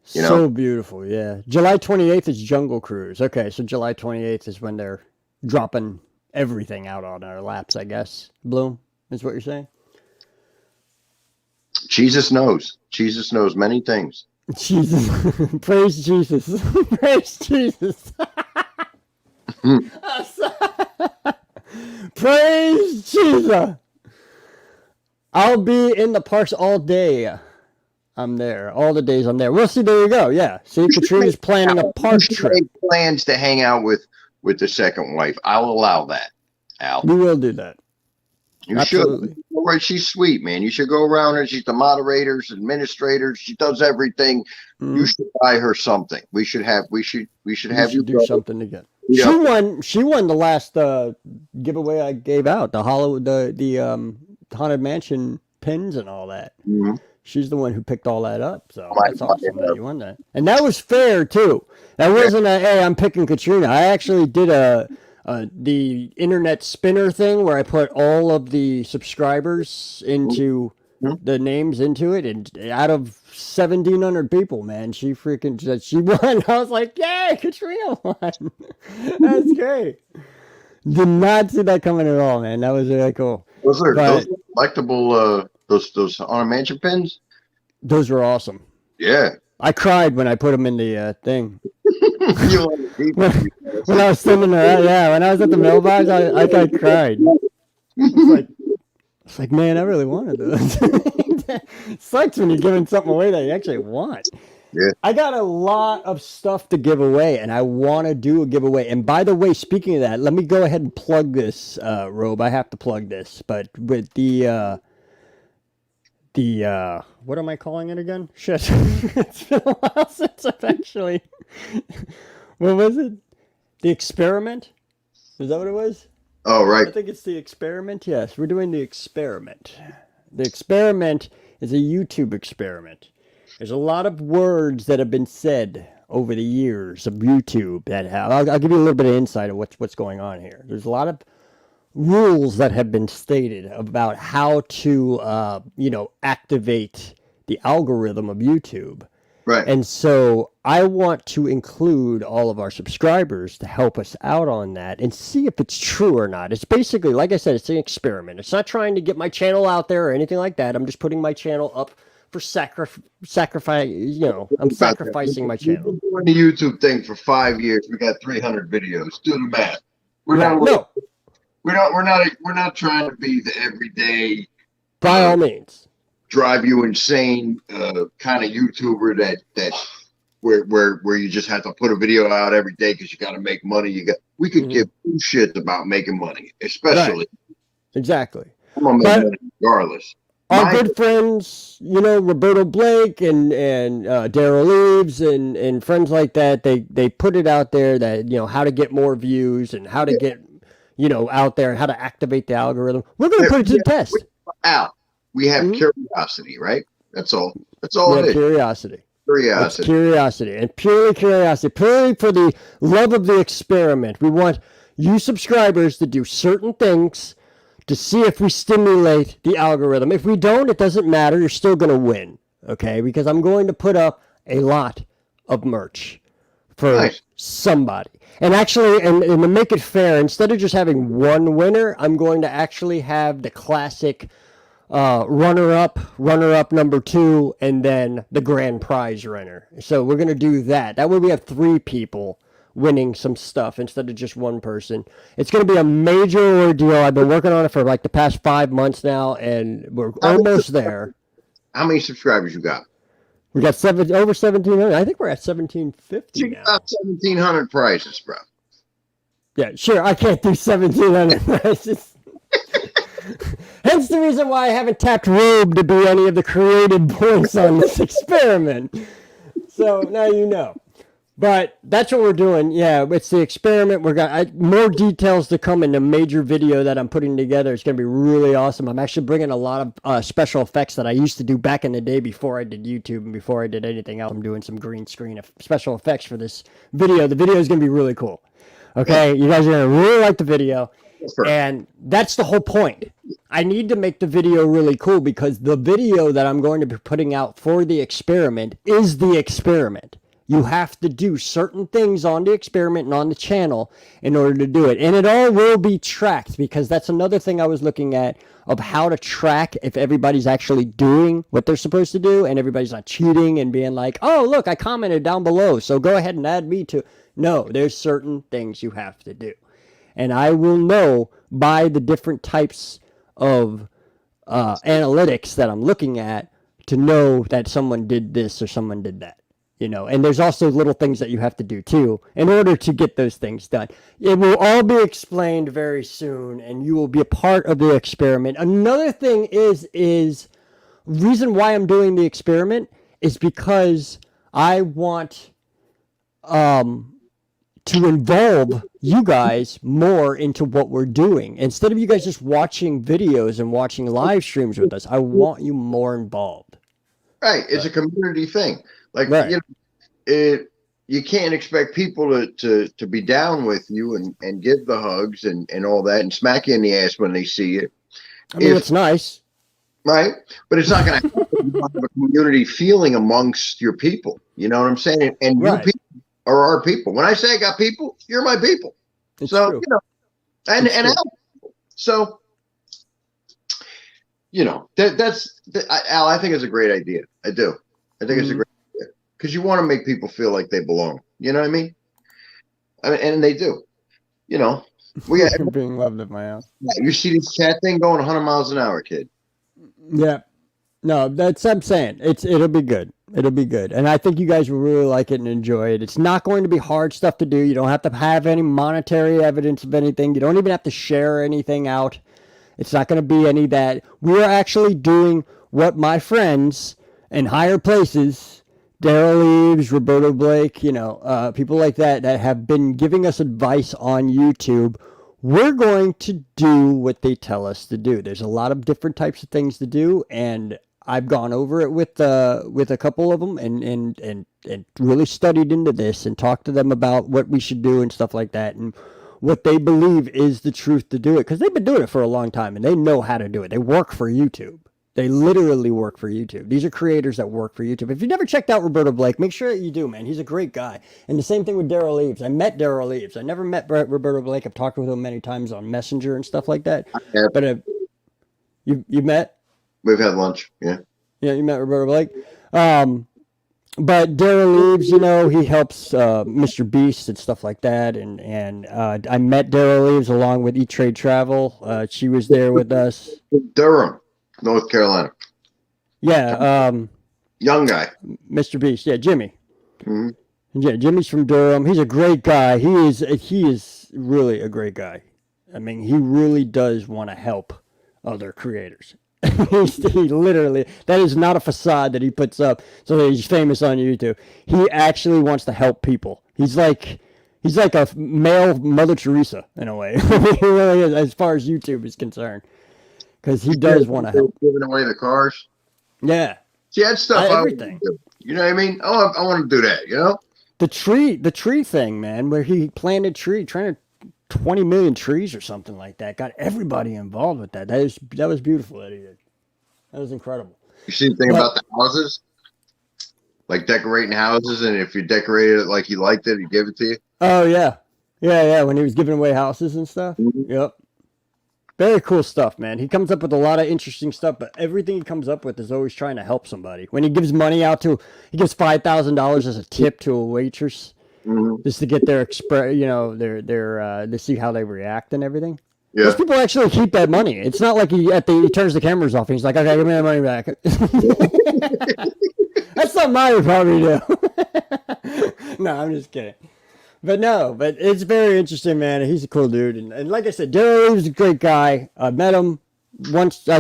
So beautiful, yeah. July 28th is Jungle Cruise. Okay, so July 28th is when they're dropping everything out on our laps, I guess. Bloom, is what you're saying? Jesus knows. Jesus knows many things. Jesus. Praise Jesus. Praise Jesus. Praise Jesus. I'll be in the parks all day. I'm there. All the days I'm there. Well, see, there you go. Yeah. See, Katrina's planning a park trip. Make plans to hang out with the second wife. I'll allow that, Al. We will do that. You Absolutely. should. Right, she's sweet, man. You should go around her. She's the moderators, administrators. She does everything. You should buy her something. We should have you do something together. She won the last giveaway I gave out, the Haunted Mansion pins and all that. Mhm. She's the one who picked all that up, so that's awesome that you won that. And that was fair too. That wasn't a hey, I'm picking Katrina. I actually did the internet spinner thing where I put all of the subscribers into the names into it, and out of 1,700 people, man, she won. I was like, yay, Katrina won. That's great. Did not see that coming at all, man. That was really cool. Those are collectible. Those Haunted Mansion pins. Those were awesome. Yeah. I cried when I put them in the thing. When I was sitting there, when I was at the mailbox, I cried. It's like, man, I really wanted those. Sucks when you're giving something away that you actually want. Yeah. I got a lot of stuff to give away, and I want to do a giveaway. And by the way, speaking of that, let me go ahead and plug this, Robe. I have to plug this, but with the what am I calling it again? Shit. It's been a while since I've actually what was it? The experiment? Is that what it was? Oh, right. I think it's the experiment. Yes, we're doing the experiment. The experiment is a YouTube experiment. There's a lot of words that have been said over the years of YouTube that have. I'll give you a little bit of insight of what's going on here. There's a lot of rules that have been stated about how to, activate the algorithm of YouTube. Right. And so I want to include all of our subscribers to help us out on that and see if it's true or not. It's basically, like I said, it's an experiment. It's not trying to get my channel out there or anything like that. I'm just putting my channel up for sacrifice. I'm sacrificing my channel. We've been doing the YouTube thing for 5 years. We got 300 videos. Do the math. We're not trying to be the everyday. By all means. Drive you insane kind of YouTuber that where you just have to put a video out every day because you got to make money. We could give two shits about making money, especially. Right. Exactly. I'm gonna make money regardless. Our good friends, Roberto Blake and Daryl Eves and friends like that, they put it out there that how to get more views and how to get out there and how to activate the algorithm. We're gonna put it to the test. We have curiosity, right? That's all. That's all it is. Curiosity. Curiosity. It's curiosity. And purely curiosity. Purely for the love of the experiment. We want you subscribers to do certain things to see if we stimulate the algorithm. If we don't, it doesn't matter. You're still going to win. Okay? Because I'm going to put up a lot of merch for somebody. And actually, and to make it fair, instead of just having one winner, I'm going to actually have the classic runner-up number 2, and then the grand prize winner. So we're going to do that. That way we have 3 people winning some stuff instead of just one person. It's going to be a major ordeal. I've been working on it for like the past 5 months now, and we're almost there. How many subscribers you got? We got over 1,700. I think we're at 1,750 you now. Got 1,700 prizes, bro. Yeah, sure. I can't do 1,700 prizes. Hence the reason why I haven't tapped Robe to be any of the creative points on this experiment. So now you know. But that's what we're doing. Yeah, it's the experiment. We're got more details to come in the major video that I'm putting together. It's going to be really awesome. I'm actually bringing a lot of special effects that I used to do back in the day before I did YouTube and before I did anything else. I'm doing some green screen special effects for this video. The video is going to be really cool. Okay, you guys are going to really like the video. And that's the whole point. I need to make the video really cool because the video that I'm going to be putting out for the experiment is the experiment. You have to do certain things on the experiment and on the channel in order to do it. And it all will be tracked because that's another thing I was looking at of how to track if everybody's actually doing what they're supposed to do and everybody's not cheating and being like, oh, look, I commented down below, so go ahead and add me to. No, there's certain things you have to do. And I will know by the different types of analytics that I'm looking at to know that someone did this or someone did that. And there's also little things that you have to do too in order to get those things done. It will all be explained very soon and you will be a part of the experiment. Another thing is reason why I'm doing the experiment is because I want to involve you guys more into what we're doing. Instead of you guys just watching videos and watching live streams with us, I want you more involved. Right. It's a community thing. Like, Right. You can't expect people to be down with you and give the hugs and all that and smack you in the ass when they see you. I mean, it's nice. Right. But it's not going to happen. You don't have a community feeling amongst your people. You know what I'm saying? And you Right. people are our people. When I say I got people, you're my people. It's So, true. and It's true. so, Al, I think it's a great idea. I do. I think it's a great idea because you want to make people feel like they belong. You know what I mean? And they do. We got being loved at my house. you see this cat thing going 100 miles an hour, kid. Yeah. No, I'm saying. It'll be good. It'll be good. And I think you guys will really like it and enjoy it. It's not going to be hard stuff to do. You don't have to have any monetary evidence of anything. You don't even have to share anything out. It's not going to be any of that. We are actually doing what my friends in higher places, Daryl Eves, Roberto Blake, people like that have been giving us advice on YouTube. We're going to do what they tell us to do. There's a lot of different types of things to do, and I've gone over it with a couple of them and really studied into this and talked to them about what we should do and stuff like that and what they believe is the truth to do it, because they've been doing it for a long time and they know how to do it. They work for YouTube. They literally work for YouTube. These are creators that work for YouTube. If you've never checked out Roberto Blake, make sure that you do, man. He's a great guy. And the same thing with Daryl Eves. I met Daryl Eves. I never met Roberto Blake. I've talked with him many times on Messenger and stuff like that. Yeah. But you met? We've had lunch. Yeah. Yeah, you met Roberto Blake. But Daryl Eves, he helps Mr. Beast and stuff like that. And I met Daryl Eves along with E-Trade Travel. She was there with us. Durham, North Carolina. Yeah. Young guy. Mr. Beast. Yeah, Jimmy. Mm-hmm. Yeah, Jimmy's from Durham. He's a great guy. He is really a great guy. I mean, he really does want to help other creators. He literally, that is not a facade that he puts up so that he's famous on YouTube. He actually wants to help people. He's like a male Mother Teresa in a way. He really is, as far as YouTube is concerned, because he does want to help. Giving away the cars. Yeah. See, that stuff. Everything. You know what I mean? I want to do that. The tree thing, man, where he planted trying to 20 million trees or something like that. Got everybody involved with that. That was beautiful that he did. That was incredible. You see the thing about the houses? Like decorating houses, and if you decorated it like he liked it, he gave it to you? Oh, yeah. Yeah, when he was giving away houses and stuff. Mm-hmm. Yep. Very cool stuff, man. He comes up with a lot of interesting stuff, but everything he comes up with is always trying to help somebody. When he gives money out he gives $5,000 as a tip to a waitress. Mm-hmm. Just to get their to see how they react and everything. Yeah. Those people actually keep that money. It's not like he turns the cameras off and he's like, okay, give me that money back. That's something I would probably do. No, I'm just kidding. But it's very interesting, man. He's a cool dude. And like I said, Daryl is a great guy. I've met him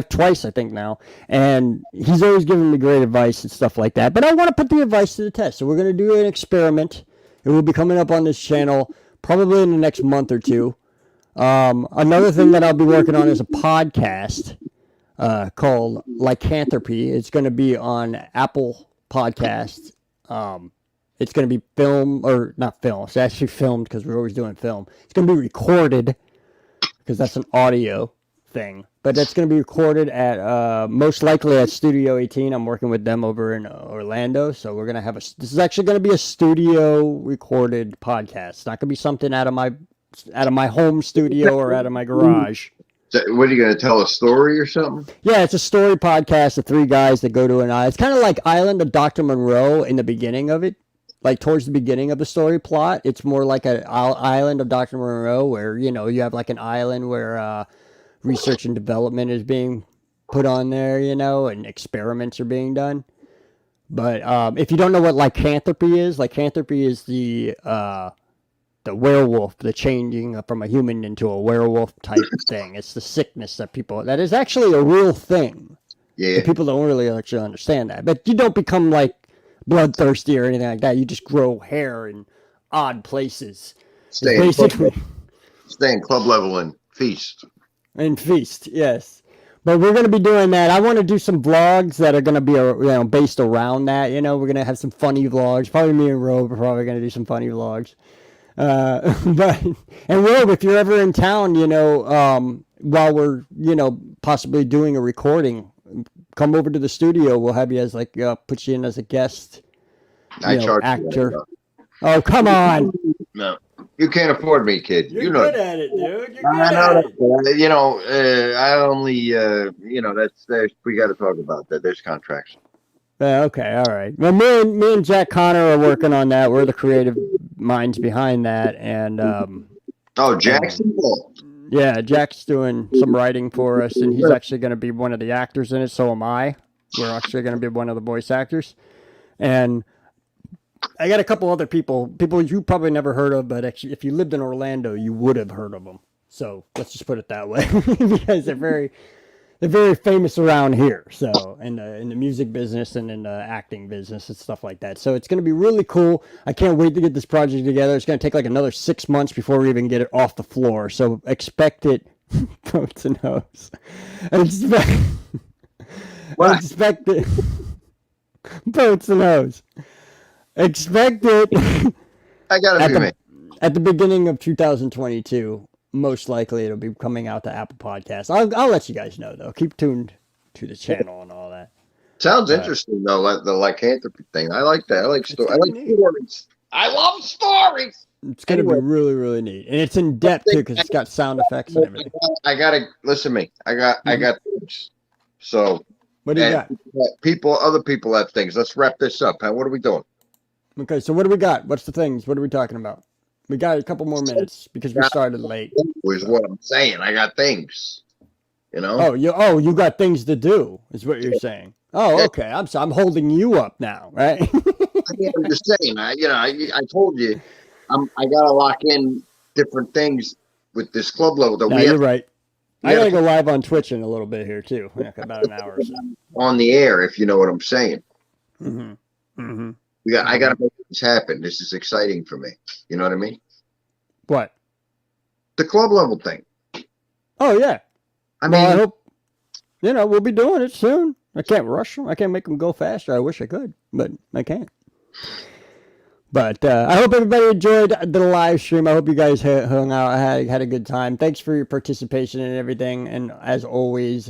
twice, I think now. And he's always giving me great advice and stuff like that. But I want to put the advice to the test. So we're going to do an experiment. It will be coming up on this channel probably in the next month or two. Another thing that I'll be working on is a podcast called Lycanthropy. It's going to be on Apple Podcasts. It's going to be not film. It's actually filmed because we're always doing film. It's going to be recorded because that's an audio thing. But that's going to be recorded at most likely at Studio 18. I'm working with them over in Orlando, so we're going to have this is actually going to be a studio recorded podcast. It's not going to be something out of my home studio or out of my garage. What are you going to tell, a story or something? Yeah, it's a story podcast of three guys that go to an island. It's kind of like Island of Dr. Monroe in the beginning of it. Like towards the beginning of the story plot, it's more like an Island of Dr. Monroe where, you have like an island where research and development is being put on there, and experiments are being done. But if you don't know what lycanthropy is the werewolf, the changing from a human into a werewolf type thing. It's the sickness that is actually a real thing. Yeah. And people don't really actually understand that. But you don't become like bloodthirsty or anything like that. You just grow hair in odd places. Stay in club level and feast. And feast, yes. But we're going to be doing that. I want to do some vlogs that are going to be, based around that. We're going to have some funny vlogs. Probably me and Rob are probably going to do some funny vlogs. And Rob, if you're ever in town, while we're, possibly doing a recording, come over to the studio. We'll have you as put you in as a guest, actor. Oh, come on. No, you can't afford me, kid. You're good at it, dude. You're good at it. I only, that's we got to talk about that. There's contracts. Okay, all right. Well, me and Jack Connor are working on that. We're the creative minds behind that, and Jack's involved. Yeah, Jack's doing some writing for us, and he's actually going to be one of the actors in it. So am I. We're actually going to be one of the voice actors, and I got a couple other people you probably never heard of, but actually, if you lived in Orlando, you would have heard of them. So let's just put it that way, because they're very famous around here. So in the music business and in the acting business and stuff like that. So it's going to be really cool. I can't wait to get this project together. It's going to take another 6 months before we even get it off the floor. So expect it. Boats and hoes. Expect it. Boats and hoes. Expect it. I got it. At the beginning of 2022. Most likely it'll be coming out to Apple Podcasts. I'll let you guys know, though. Keep tuned to the channel and all that. Sounds interesting, though, the lycanthropy thing. I like that. I like stories. I love stories. It's going to be really, really neat. And it's in depth, too, because it's got sound effects and everything. I got to, listen to me. I got things. So. What do you got? Other people have things. Let's wrap this up. Huh? What are we doing? Okay, so what do we got? What's the things? What are we talking about? We got a couple more minutes because we started late. Is what I'm saying. I got things. Oh, you got things to do, is what you're saying. Oh, okay. I'm holding you up now, right? I'm just saying. I told you, I gotta lock in different things with this club level. You're right. I gotta go live on Twitch in a little bit here too, like about an hour or so. On the air, if you know what I'm saying. Mm-hmm. Mm-hmm. I gotta make this happen. This is exciting for me. You know what I mean? What? The club level thing. Oh yeah. I hope we'll be doing it soon. I can't rush them. I can't make them go faster. I wish I could, but I can't. But I hope everybody enjoyed the live stream. I hope you guys hung out, had a good time. Thanks for your participation and everything. And as always,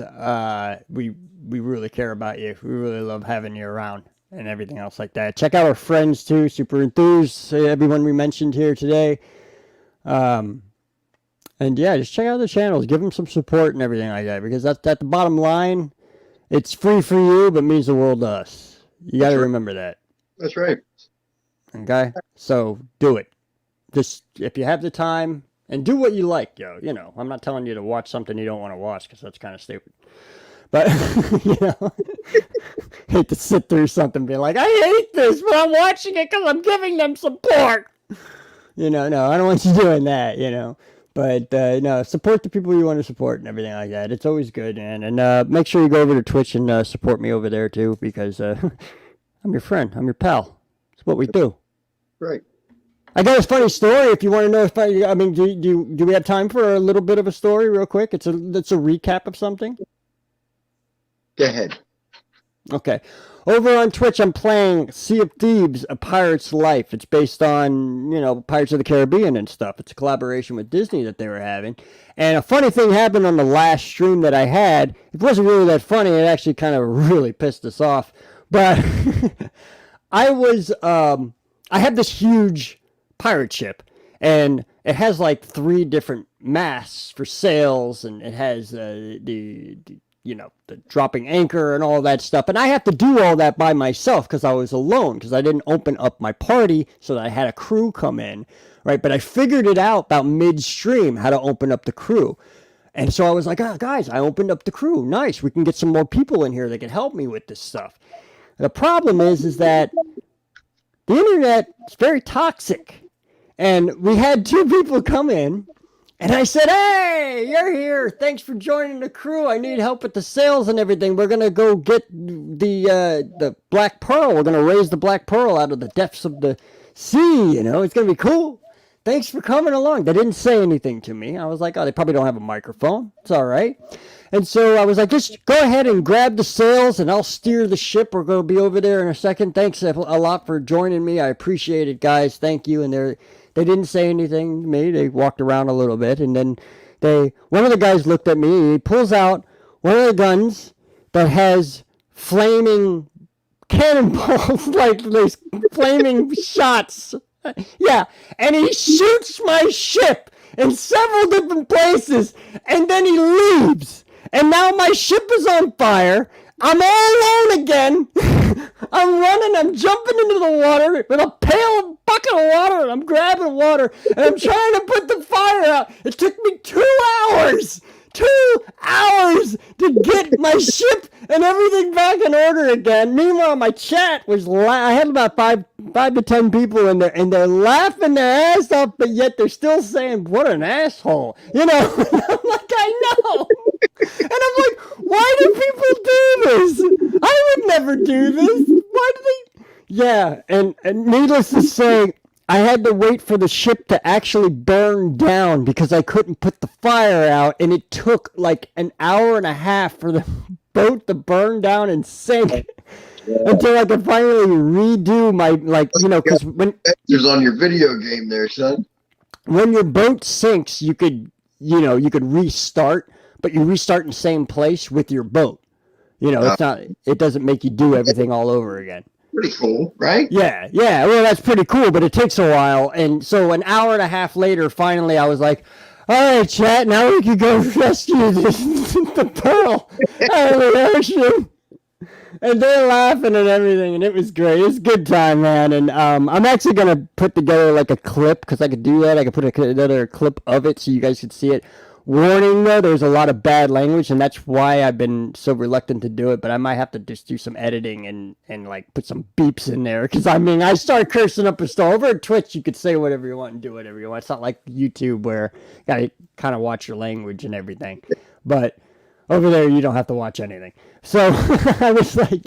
we really care about you. We really love having you around and everything else like that. Check out our friends too, Super Enthused, everyone we mentioned here today. And yeah, just check out the channels. Give them some support and everything like that, because that's at the bottom line. It's free for you, but means the world to us. You got to remember that. That's right. Okay? So do it. Just if you have the time, and do what you like, yo. I'm not telling you to watch something you don't want to watch, because that's kind of stupid. But, hate to sit through something and be like, I hate this, but I'm watching it because I'm giving them support. No, I don't want you doing that, But, no, support the people you want to support and everything like that. It's always good, man. And make sure you go over to Twitch and support me over there, too, because I'm your friend. I'm your pal. It's what we do. Right. I got a funny story if you want to know. Do we have time for a little bit of a story real quick? It's a recap of something. Go ahead. Okay. Over on Twitch, I'm playing Sea of Thieves, A Pirate's Life. It's based on, Pirates of the Caribbean and stuff. It's a collaboration with Disney that they were having. And a funny thing happened on the last stream that I had. It wasn't really that funny. It actually kind of really pissed us off. But I have this huge pirate ship, and it has like 3 different masts for sails, and it has the dropping anchor and all that stuff. And I have to do all that by myself because I was alone, because I didn't open up my party so that I had a crew come in, right? But I figured it out about midstream how to open up the crew. And so I was like, guys, I opened up the crew. Nice. We can get some more people in here that can help me with this stuff. The problem is that the internet is very toxic. And we had 2 people come in, and I said, hey, you're here. Thanks for joining the crew. I need help with the sales and everything. We're going to go get the Black Pearl. We're going to raise the Black Pearl out of the depths of the sea. It's going to be cool. thanks for coming along. They didn't say anything to me. I was like, oh, they probably don't have a microphone. It's all right. And so I was like, just go ahead and grab the sails and I'll steer the ship. We're going to be over there in a second. Thanks a lot for joining me. I appreciate it, guys. Thank you. And they didn't say anything to me. They walked around a little bit. And then one of the guys looked at me. He pulls out one of the guns that has flaming cannonballs, like these flaming shots. Yeah, and he shoots my ship in several different places, and then he leaves. And now my ship is on fire. I'm all alone again. I'm running, I'm jumping into the water with a bucket of water, and I'm grabbing water, and I'm trying to put the fire out. It took me 2 hours. 2 hours to get my ship and everything back in order again. Meanwhile, my chat was I had about five to 10 people in there, and they're laughing their ass off, but yet they're still saying, "What an asshole!" You know? I'm like, I know. And I'm like, why do people do this? I would never do this. Why do they? Yeah, and needless to say, I had to wait for the ship to actually burn down because I couldn't put the fire out, and it took like an hour and a half for the boat to burn down and sink until I could finally redo my, because when There's on your video game there, son. When your boat sinks, you could restart, but you restart in the same place with your boat. It doesn't make you do everything all over again. Pretty cool, right? Yeah. Well, that's pretty cool, but it takes a while. And so an hour and a half later, finally, I was like, all right, chat, now we can go rescue the pearl out of the ocean. And they're laughing and everything, and it was great. It was a good time, man. And I'm actually going to put together like a clip, because I could do that. I could put another clip of it so you guys could see it. Warning, though, there's a lot of bad language, and that's why I've been so reluctant to do it, but I might have to just do some editing and like put some beeps in there, because I start cursing up a storm. Over at Twitch, you could say whatever you want and do whatever you want. It's not like YouTube where you gotta kind of watch your language and everything, but over there you don't have to watch anything. So I was like,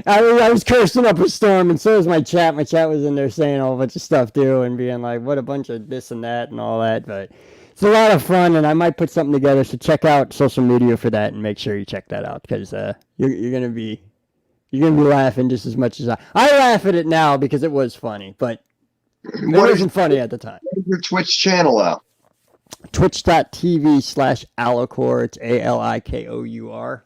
I was cursing up a storm, and so was my chat. My chat was in there saying a whole bunch of stuff too, and being like, what a bunch of this and that and all that, but it's a lot of fun, and I might put something together. So check out social media for that, and make sure you check that out, because you're gonna be laughing just as much as I laugh at it now because it was funny, but it wasn't funny at the time. What is your Twitch channel out? Twitch.tv/Alicour. It's ALIKOUR.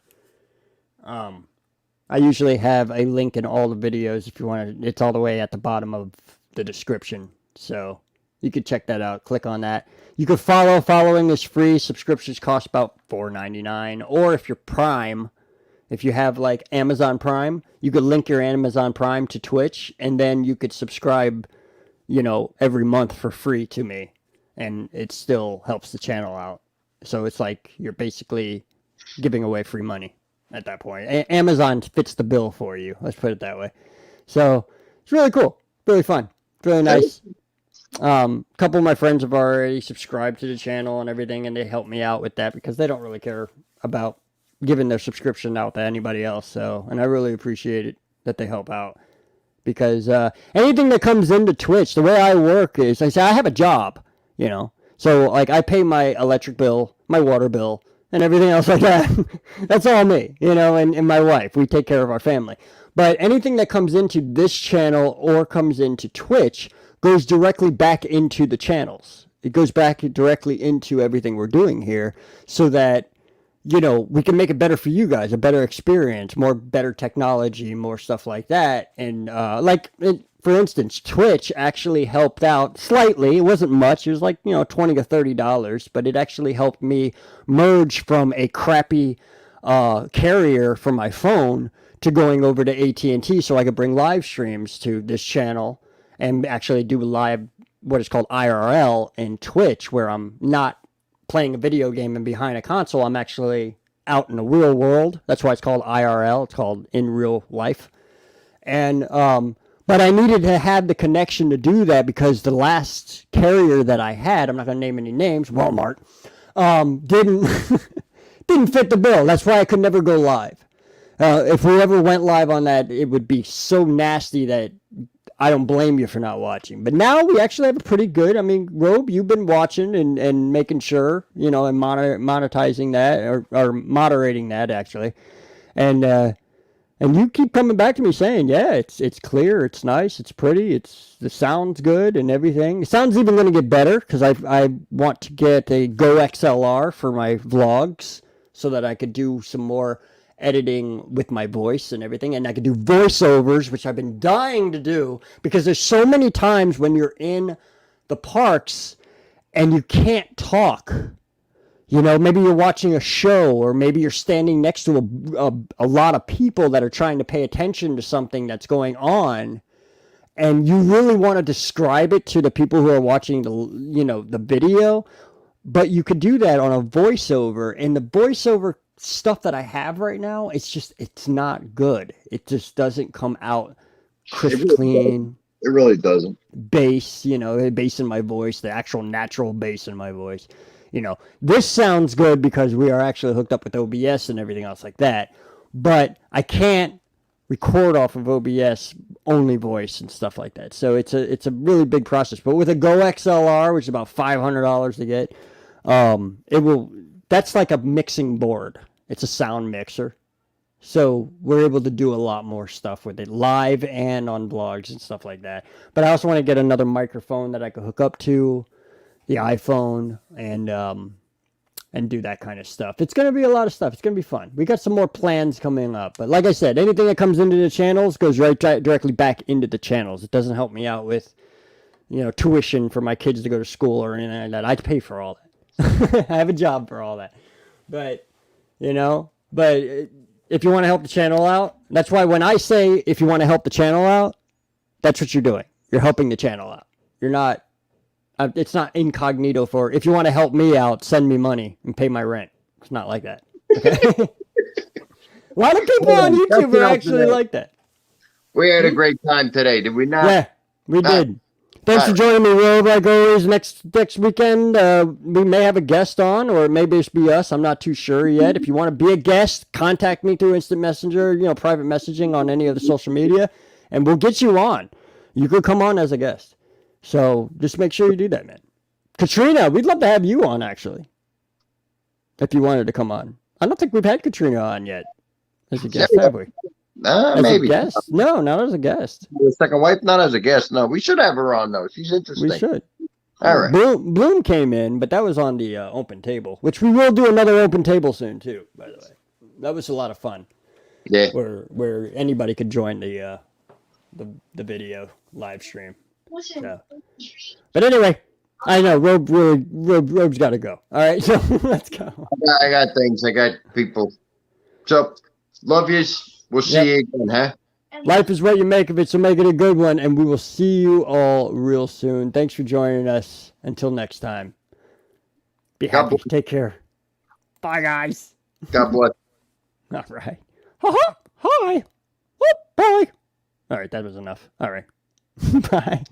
I usually have a link in all the videos if you want to. It's all the way at the bottom of the description, so you could check that out. Click on that. You could follow. Following is free. Subscriptions cost about $4.99. Or if you're Prime, if you have like Amazon Prime, you could link your Amazon Prime to Twitch, and then you could subscribe, every month for free to me, and it still helps the channel out. So it's like you're basically giving away free money at that point. Amazon fits the bill for you. Let's put it that way. So it's really cool, really fun, really nice. Couple of my friends have already subscribed to the channel and everything, and they help me out with that because they don't really care about giving their subscription out to anybody else. So, and I really appreciate it that they help out, because anything that comes into Twitch, the way I work is, I say I have a job, so like I pay my electric bill, my water bill, and everything else like that. That's all me, and my wife. We take care of our family. But anything that comes into this channel or comes into Twitch goes directly back into the channels. It goes back directly into everything we're doing here, so that, we can make it better for you guys, a better experience, better technology, more stuff like that. And for instance, Twitch actually helped out slightly. It wasn't much. It was like, $20 to $30, but it actually helped me merge from a crappy carrier for my phone to going over to AT&T, so I could bring live streams to this channel and actually do live, what is called IRL in Twitch, where I'm not playing a video game and behind a console. I'm actually out in the real world. That's why it's called IRL. It's called in real life. And but I needed to have the connection to do that, because the last carrier that I had, I'm not going to name any names, Walmart, didn't didn't fit the bill. That's why I could never go live. If we ever went live on that, it would be so nasty that I don't blame you for not watching. But now we actually have a pretty good, I mean, Robe, you've been watching and making sure, and monetizing that or moderating that actually. And you keep coming back to me saying, yeah, it's clear, it's nice, it's pretty, the sound's good and everything. The sound's even going to get better because I want to get a Go XLR for my vlogs so that I could do some more editing with my voice and everything, and I could do voiceovers, which I've been dying to do because there's so many times when you're in the parks and you can't talk. Maybe you're watching a show, or maybe you're standing next to a lot of people that are trying to pay attention to something that's going on, and you really want to describe it to the people who are watching the video, but you could do that on a voiceover, and the voiceover stuff that I have right now, it's not good. It just doesn't come out crisp, clean. It really doesn't. Bass, bass in my voice, the actual natural bass in my voice. This sounds good because we are actually hooked up with OBS and everything else like that. But I can't record off of OBS only voice and stuff like that. So it's a really big process. But with a Go XLR, which is about $500 to get, that's like a mixing board. It's a sound mixer. So we're able to do a lot more stuff with it live and on vlogs and stuff like that. But I also want to get another microphone that I could hook up to the iPhone and do that kind of stuff. It's going to be a lot of stuff. It's going to be fun. We got some more plans coming up. But like I said, anything that comes into the channels goes directly back into the channels. It doesn't help me out with, tuition for my kids to go to school or anything like that. I pay for all that. I have a job for all that. But, if you want to help the channel out, that's why when I say if you want to help the channel out, that's what you're doing. You're helping the channel out. You're not, it's not incognito for, if you want to help me out, send me money and pay my rent. It's not like that. Okay? A lot of people on YouTube are actually like that. We had a great time today, did we not? Yeah, we did. Thanks for joining me, Rob. Like always, next weekend, we may have a guest on, or maybe it's be us. I'm not too sure yet. If you want to be a guest, contact me through Instant Messenger, private messaging on any of the social media, and we'll get you on. You could come on as a guest. So just make sure you do that, man. Katrina, we'd love to have you on, actually, if you wanted to come on. I don't think we've had Katrina on yet as a guest, have we? Maybe. A guest? No, not as a guest. The second wife, not as a guest. No, we should have her on, though. She's interesting. We should. All right. Bloom came in, but that was on the open table, which we will do another open table soon, too, by the way. That was a lot of fun. Yeah. Where anybody could join the video live stream. So. But anyway, I know Robe's got to go. All right, so let's go. I got things. I got people. So, love yous. We'll see you again, huh? Life is what you make of it, so make it a good one, and we will see you all real soon. Thanks for joining us. Until next time. Be happy. Take care. Bye, guys. God bless. All right. Hi. Bye. All right, that was enough. All right. Bye.